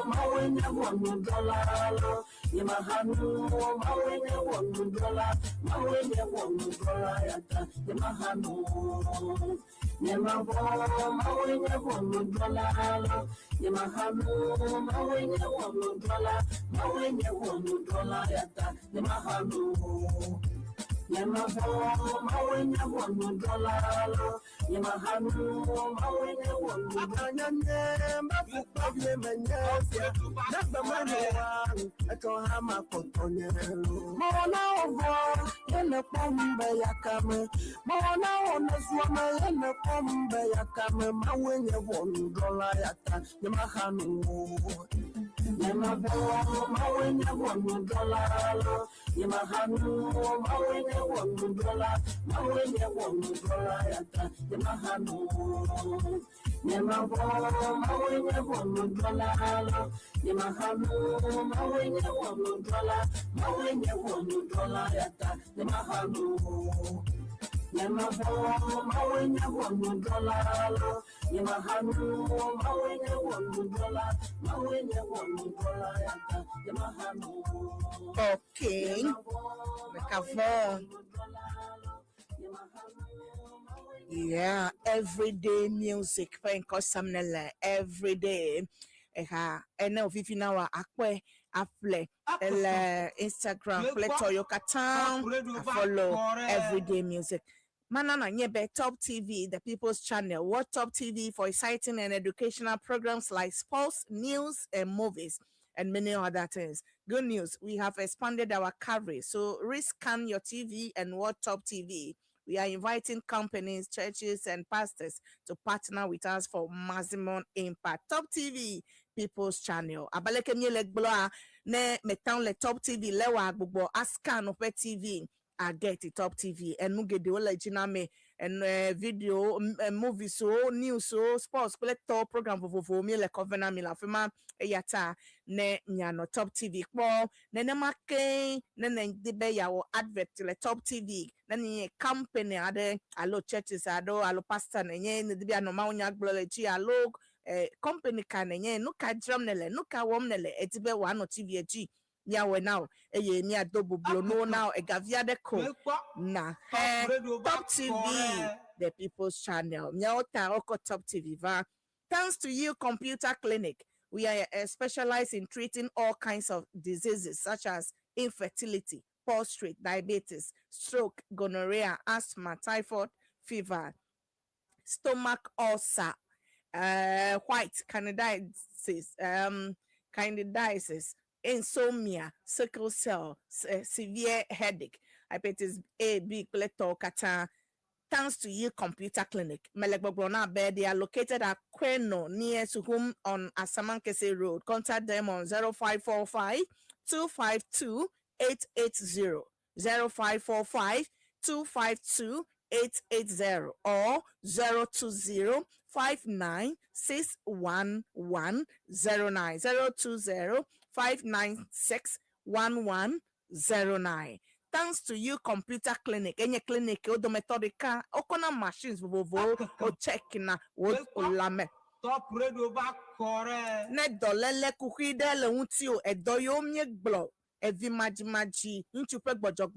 mawenye $1 Nyamahanu mawenye $1 Mawenye $1 yata Nyamahanu Nyamabo mawenye $1 Nyamahanu mawenye $1 Mawenye $1 yata Nyamahanu Nyamabo mawenye $1 Nyamahanu mawenye $1 Nyambo fukabye menyefya Naba manyowa atoha makotonyelo Mona ovo yene pombe yakame Mona ona suama yene pombe yakame Mawenye $1 yata Nyamahanu Nyamabo mawenye $1 Nyamahanu mawenye $1 Mawenye $1 yata Nyamahanu Nyamabo mawenye $1 Nyamahanu mawenye $1 Mawenye $1 yata Nyamahanu Okay. Yeah, everyday music. Every day. And now if you know akwe afle Instagram play Toyoka Town follow everyday music. Manana Nyebe Top TV, the People's Channel. What Top TV for exciting and educational programs like sports, news, and movies, and many other things. Good news, we have expanded our coverage. So rescan your TV and watch Top TV. We are inviting companies, churches, and pastors to partner with us for maximum impact. Top TV, People's Channel. Abaleke nye legbloa ne metan le Top TV lewa agbo ascan of TV. I get it Top TV and nugede wala jiname and video movie so news so sports collector program for me le covenant me la fema yata ne nyano Top TV po ne make ne debe ya wo advert le Top TV ne company ade alo churches ado alo pastor ne debe anoma onya gbole chi alo company kan ne no ka drum nele no ka wom nele etibe wa no TV eji Yawe now, ni adobo blono now, gavia de ko na Top TV, the People's Channel. Nyota oko Top TV va. Thanks to you, Computer Clinic. We are specialized in treating all kinds of diseases such as infertility, prostate, diabetes, stroke, gonorrhea, asthma, typhoid, fever, stomach ulcer, white candidiasis, insomnia, sickle cell, severe headache, hepatitis A, B, cholesterol, kata. Thanks to you, Computer Clinic. Melekbobrona bed, they are located at Queno, near Suhum on Asamankese Road. Contact them on 0545 252 880, 0545 252 880, or 020 5961109, 020 596 1109. Thanks to you, Computer Clinic. Any clinic, odometodica, okona machines, vovo, o checking na, o lame. Top radio back correct. Ne dolele kuhide le untio, e doyo mye glo. Evi maji inchupe bojo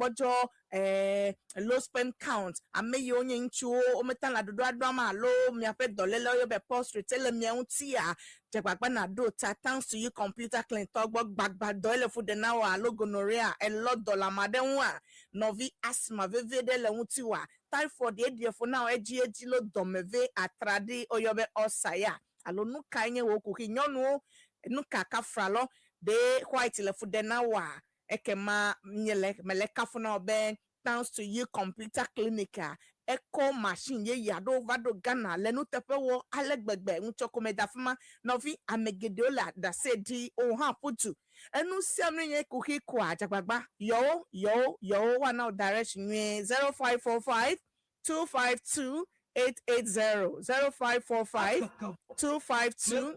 low spend count ame yo nye inchu o metan la dodo adama lo miape dolele yo be post retele mi untia jegbagba na do ta. Thanks to you, Computer Clinic togbo gbagba doile fu de na wa lo gonorrhea e lo dola madenwa novi asthma vevede le untiwa typhoid e diefo na eji lo domeve atradi oyobe osaya alo nuka nye wo kuki nyonu nuka kafralo de white le fu de na wa ekema nyele meleka fu na obe. Thanks to you, Computer Clinic. Echo machine ye yado vado Ghana lenu tepe wo alegbegbe nchoko medafuma novi amegedola da se di o ha putu enu sianu ye kuki kwa jagbagba yo one now direction 0545 252 880, 0545 252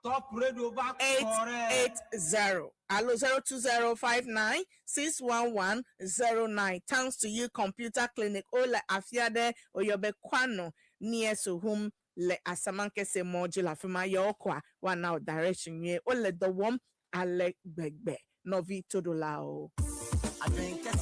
Top radio back 880. Allo 02059611109. Thanks to you, Computer Clinic. Ole afiade oyobe kwano near Suhum le asamanke se modula fima yokwa one now direction ye ole the one ale begbe novi todolao. I drink it.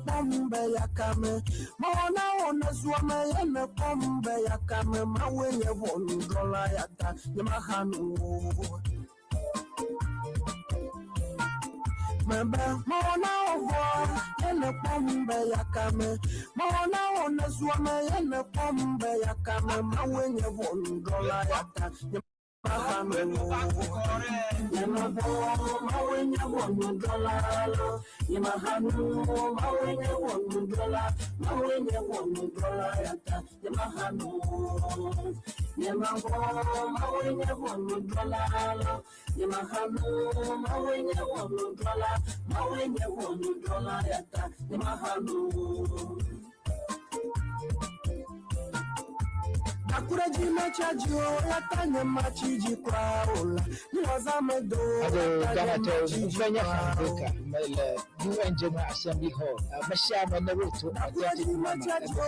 Pombe ya kame mona ona zuame yene pombe ya kame mawenye $1 yata nyamahanu Mebe mona ovo yene pombe ya kame mona ona zuame yene pombe ya kame mawenye $1 yata Akurajima chajo yatanya machiji kwa ola niwazamedo Fanya Fanduka Mele Dunenyo Assembly Hall Mashama Naruto Authentic Mama the top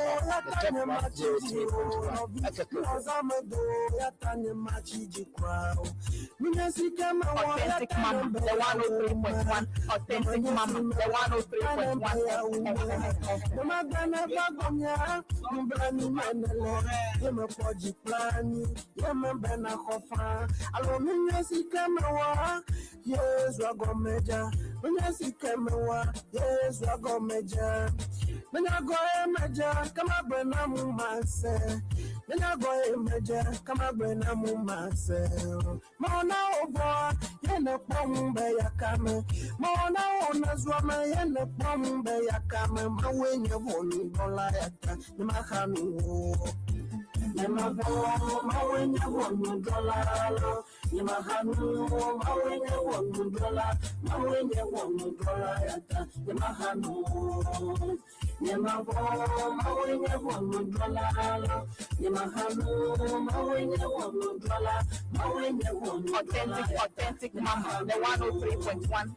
103.1 niwazamedo yatanya machiji kwa Authentic Mama the 103.1 Authentic Mama the 103.1 Magana bagonya mbani manele yemepoji plani yemebena kofa alominya sikemewa Yesu agomeja minya sikemewa Yesu agomeja minya goye meja kama bena mumase minya goye meja kama bena mumase maona oboa yene pombe yakame maona onazwame yene pombe yakame mawenye voni dola yata ni mahanu mawenye voni dola lo ni mahanu mawenye voni dola yata ni mahanu mawenye voni dola lo ni mahanu mawenye voni dola Authentic Mama the 103.1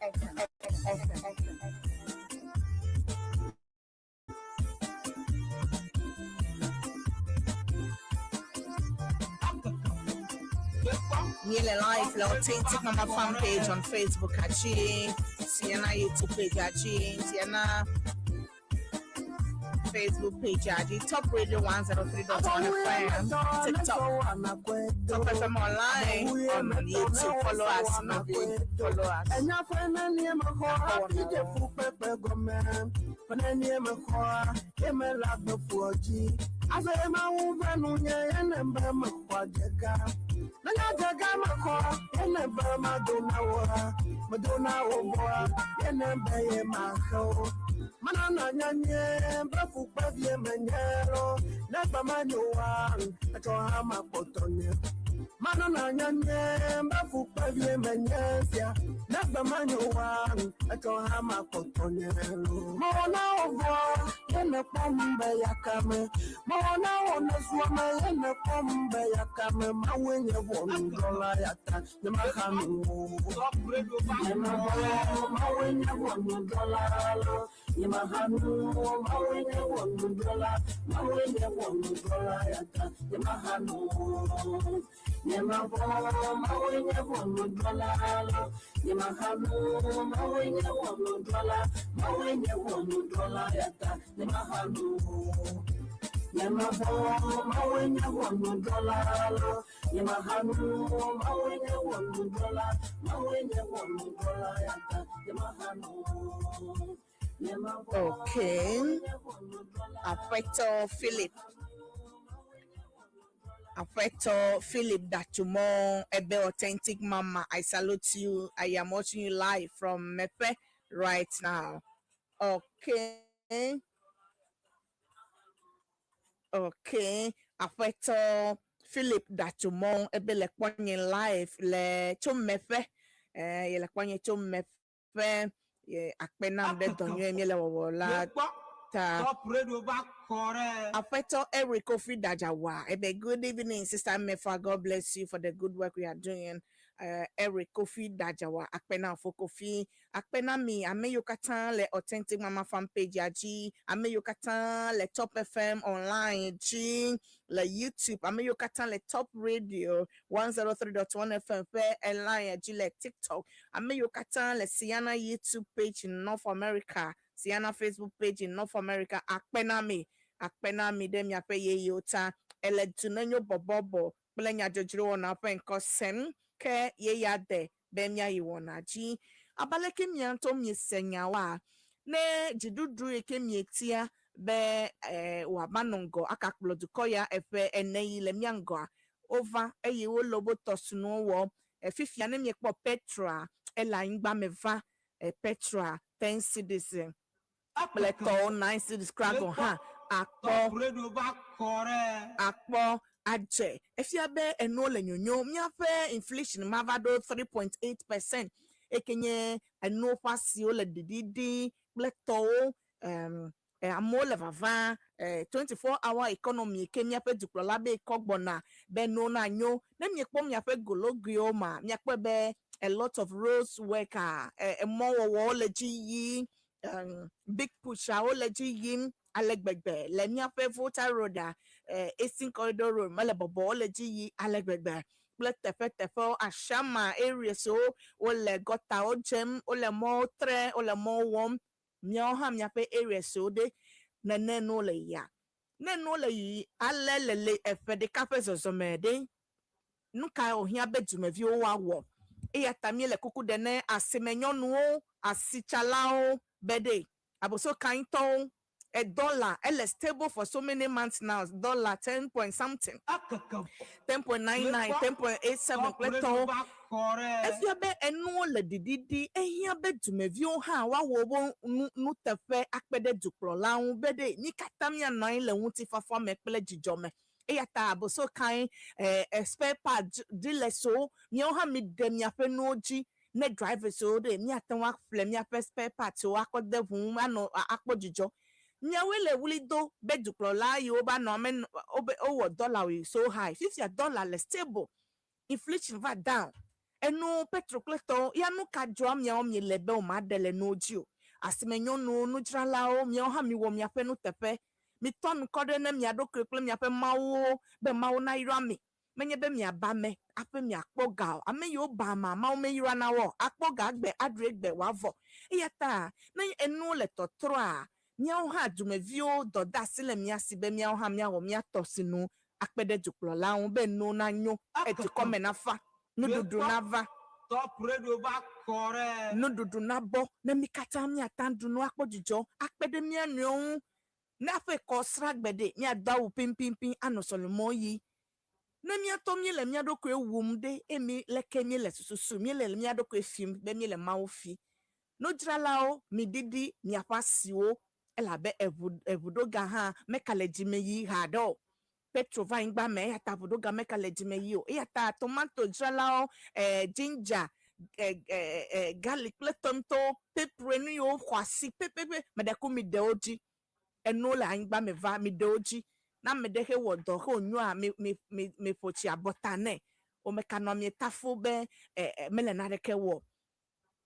Nearly live, the Authentic Mama fan page on Facebook, Sienna YouTube page, Sienna Facebook page, Top Radio 103.1 FM, TikTok, Top FM online on YouTube. Follow us, follow Manana nyanye mbafu pavye menyero Neba manuwa Atohama potonye Manana nyanye mbafu pavye menyefya Neba manuwa Atohama potonye Mona ovo Yene pombe yakame Mona onezwame Yene pombe yakame Mawenye vondola yata Nemahanu Mawenye vondola lo Yamahanu, mawenye wondola yata. Yamahanu, mawenye wondola lo. Yamahanu, mawenye wondola yata. Yamahanu, mawenye wondola lo. Yamahanu, mawenye wondola yata. Yamahanu. Okay. Affecto Philip Dachumo, Ebe Authentic Mama. I salute you. I am watching you live from Mepe right now. Okay. Affecto Philip Dachumo, Ebe le kwenye live le chumefe. Le kwenye chumefe. Akpenam de Dunenyo emele wowola ta Top Radio back correct. Affecto Eric Kofi Dajawa. Ebe good evening, Sister Mefa. God bless you for the good work we are doing. Eric Kofi Dajawa. Akpena for Kofi. Akpena mi. Ame yokatan le Authentic Mama fan page yaji. Ame yokatan le Top FM online ji. Le YouTube. Ame yokatan le Top Radio 103.1 FM online yaji le TikTok. Ame yokatan le Sienna YouTube page in North America. Sienna Facebook page in North America. Akpena mi dem ya pe ye yota. Ele Dunenyo Borborbor. Plenya jojiro na pen kosem. Ke ye ya de bemya iwona ji abaleke mianto miesenyawa ne jidudu eke mietia be wa manongo akakploduko ya efe eneyi le miango over a ye will lobo tosuno war. A 50 anemia Petra, a line bameva, a Petra, 10 citizen. Pleto 9 cities crab on her. Akpo Aje. If you be a no lenyo, miafe inflation mavado 3.8%. Ekenye a no pasio le didi, pleto amole vava 24-hour economy kemia pe duplola be kogbona be no na nyo na mi ekpo mi afe gologio ma mi akpo be a lot of roads worker more leji yi big push leji yi alegbegbe le mi afe voter road eastern corridor road mele bobo leji yi alegbegbe tefe ashama area so ole gota o gem ole mo tre ole mo wom mi ha mi ape area so de nene no le ya nene le yi alelele efe de kafe zozomede nuka ohia bedumevi o wa wo e tamie le kuku de ne asemenyonu asichalao bede aboso kainton $1 ele stable for so many months now dollar 10 point something 10.99 10.87 pleto if you be enu le dididi ehia bedumevi o ha wa wo nu tefe akpede duplo laun bede ni katamia 9 le wuti fafo mekpele jijome eyata aboso kan spare part dile so mi o ha mi dem ya fe no ji ne driver so de mi atanwa flem ya fe spare part o akode vun ano akpojijo nyawele wulido beduplo la yo ba no men o dollar we so high $50 le stable inflation va down enu petrocleto ya nu ka jo mi o mi lebe o ma dele no ji o asimenyo no jirala o mi o ha mi wo mi afe no tefe mi ton kode na mi ado krekle mi ape mawo be mawo na ira mi menye be mi aba me ape mi akpoga ame yo ba ma mawo me ira na wo akpoga gbe adregbe wavo iyata na enu le totro a miao ha dumevio doda sile mi asibe miao ha miao mi atosinu akpede duplo la un be no na nyo e ti come na fa nududu na va top radio ba kore nududu na bo na mi kata mi atandu no akpojijo akpede mi anu na fe ko sragbede mi adawu pimpimpi anosolomo yi na mi ato mi le mi adoko ewum de emi leke mi le susu mi le mi adoko efim be mi le mawo fi no dralao mi didi mi apasiwo elabe evudoga ha mekalejime yi hado petro va ingba me ya tavudoga mekalejime yi o ya ta tomato dralao ginger garlic letonto pepper ni o kwasi pepepe medeku mi de oji eno la ingba me va mi de oji na me de he wodo ho nyu a me fochi abotane o mekano mi tafo be mele na reke wo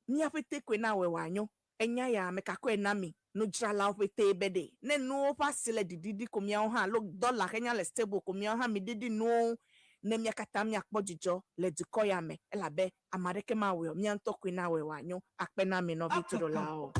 mi afete kwe na we wanyo enya ya mekako enami no drala ofete bede ne no fasile dididi komia ha lo dollar kenya le stable komia ha mi didi no ne mi akata mi akpojijo le diko ya me elabe amareke ma we mi anto kwe na we wanyo akpe na mi no vituro la o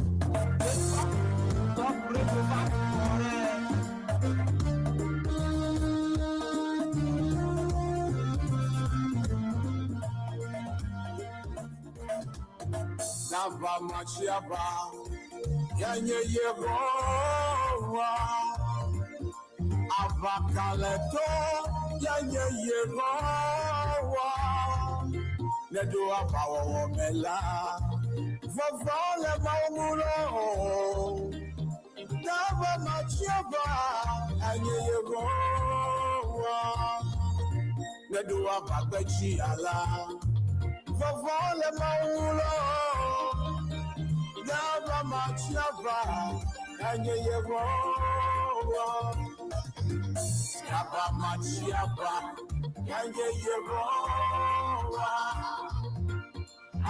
Nava machiaba yanye yegowa avakaleto yanye yegowa nedo abawo mela vovole mawulo nava machiaba yanye yegowa nedo abagbeji ala vovole mawulo Nava machiaba anye yegowa Nava machiaba anye yegowa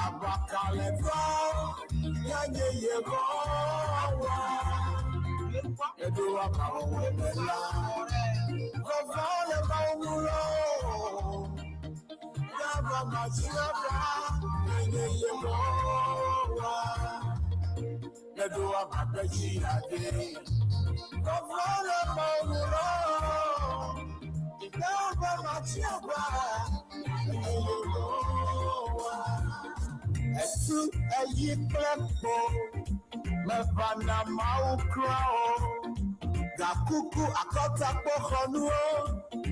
Abakaleto anye yegowa Edo abawo mela Vovole mawulo Nava machiaba anye yegowa Nedo ababeji ade Kovole mawulo Nava machiaba Etu eyi klepo Mevana mau krao Gakuku akota pokhonu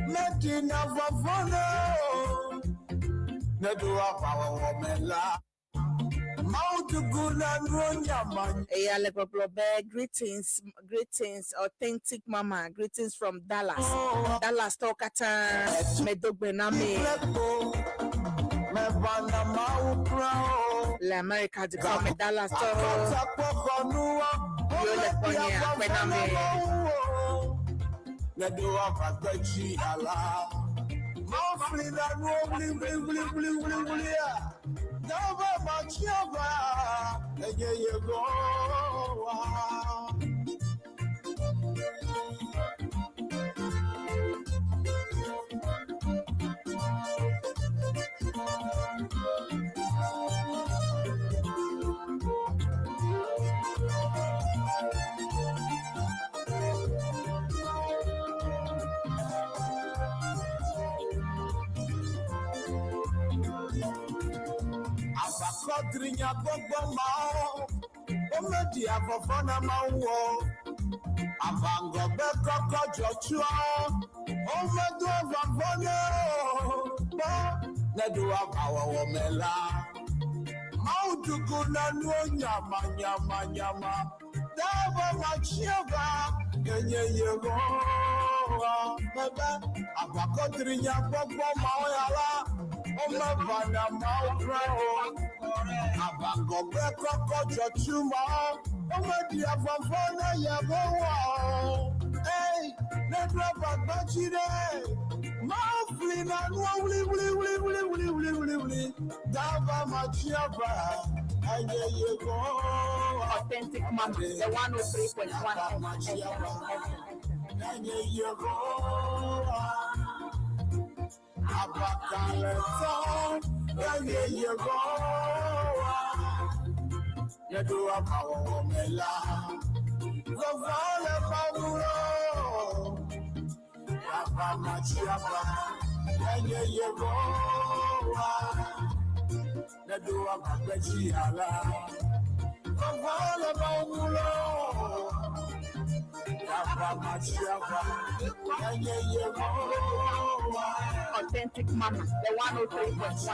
Medina Vavono, Nedua Power Mela, Mount Guna Nyaman. Greetings, authentic mama. Greetings from Dallas. Dallas Tokata, Medogbename. L'America di come Dallas Toro. Yo le ponye apename. Nedua Vagachi Allah. Mount Never much ever, and here you go. Abakadrinya gbogbo mao, omedi afofana mawo. Abangobe koko jochua, omedu avavone bo. Nedu abawa omela, maudugu na nyama nyama. Dava machiava, yenye yego. Bebe, abakadrinya gbogbo mao yala. Omavana maukrao, abangobe koko jochuma, omedi avavona yabowa. Hey, nedra bagbachire, mauflina wuli. Dava machiava, aye yego. Authentic mama, the 103.1 Aye yego. Abakaleton, yeah, you go. You do a power mela. The valley Pamulo. Abamachiaba, yeah, you go. You do a Babachiala. The valley Pamulo. Abamachiaba, yeah, you go. Authentic mama, the 103.1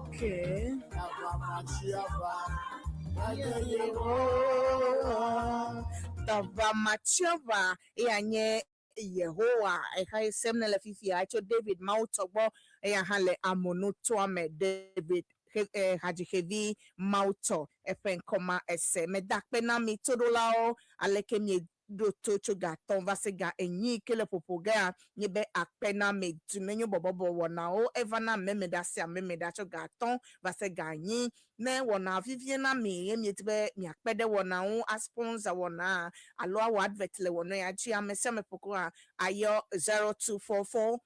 Okay. Tavamachava, Yanye. Yehowa, I semnele fifi acho David Mautogbo hale amonuto ame David hajihevi Mauto koma ese medakpe na mi todolao aleke mi do tocho ga ton vasega enyi kele popoga nyebe akpena me Dunenyo Borborbor wona o evana memedasi amemedacho ga ton vasega nyi ne wona vivie na mi emietbe mi akpede wona o asponsor wona alo awo advert le wona ya chi amese me poko ayo 0244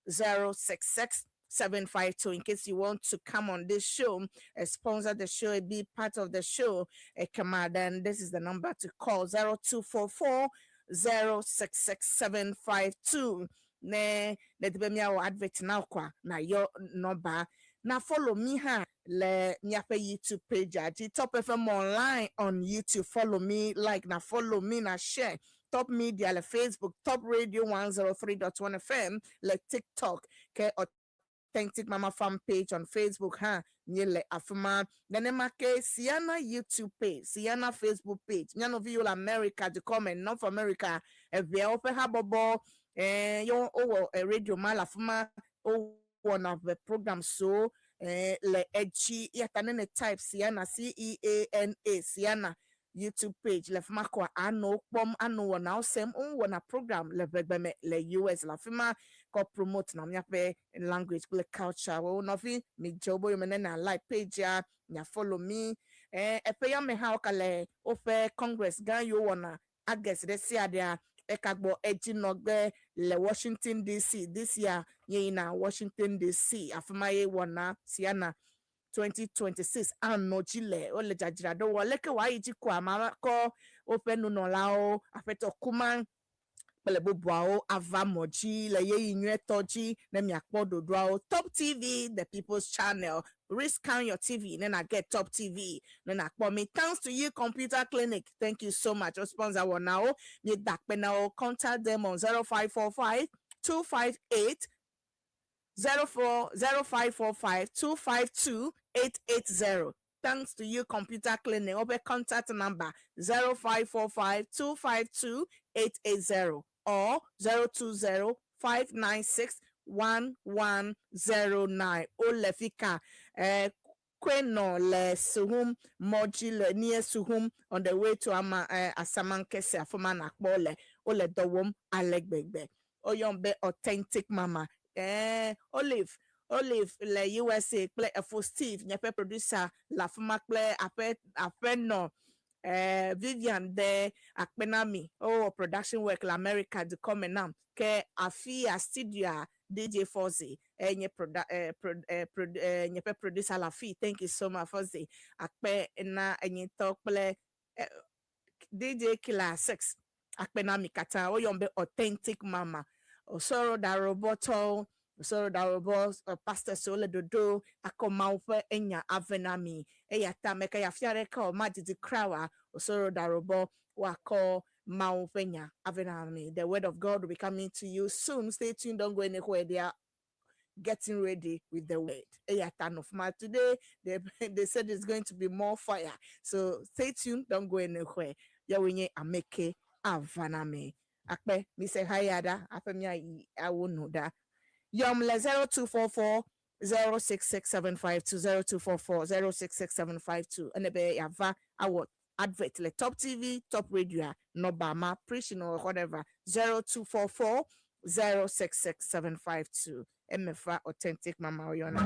066 752 in case you want to come on this show, sponsor the show, be part of the show, come out, then this is the number to call 0244 066 752. Ne let me our advert now na your number. Now follow me ha le nyape YouTube page aji Top FM online on YouTube. Follow me, like na follow me na share. Top Media le Facebook, Top Radio 103.1 FM le TikTok ke Authentic Mama fan page on Facebook ha nyele afuma denema ke Siana YouTube page, Siana Facebook page. Nyano view America to comment North America e via open ha bobo yo owo radio mala afuma o one of the programs so le edgy yatanene type Siana CEANA Siana YouTube page le fima kwa ano pom ano wana osem wana program le begbeme le US la fima ko promote na myape language le culture wo no fi mi jobo yo menena like page ya nya follow me epe ya me ha okale ofe Congress gan yo wana ages de sia dia ekagbo eji nogbe le Washington DC this year ye na Washington DC afima ye wana Siana 2026 anno chile o le jajira do wole ke wa yiji kwa ma ko open no lao afeto kuma Pelebobuao ava moji le ye inye toji ne mi akpodo drao Top TV, the people's channel. Rescan your TV, then I get Top TV. Then I call me. Thanks to you, Computer Clinic. Thank you so much. Your sponsor one now. You now contact them on 0545 258 0545 252 880. Thanks to you, Computer Clinic. Open contact number 0545 252 880 or 020 596 1109. Olefika Kweno le suhum moji le near suhum on the way to Asamankese afoma nakbole ole dowom alegbegbe. Oyombe authentic mama. Olive le USA play a for Steve nyepe producer la fuma play ape no Vivian de akpenami production work la America de come now ke afia studio DJ Fozzy nyepe producer la fi. Thank you so much Fozzy akpe na enye talk play DJ Killer 6 akpenami kata oyombe authentic mama osoro da roboto osoro da robot pastor sole dodo akomaupe enya avenami eyata meka ya fiare ka o majidi krawa osoro da robot wako maupenya avenami. The word of God will be coming to you soon. Stay tuned, don't go anywhere. They are getting ready with the word. Today they said it's going to be more fire, so stay tuned, don't go anywhere. Yawinye ameke avaname akpe mi say hayada afemia I won't know that. Yomle 0244 066752 0244 066752 and ebe yava award advert le Top TV, Top Radio, no bama preaching or whatever 0244 066752 MFA authentic mama oyona.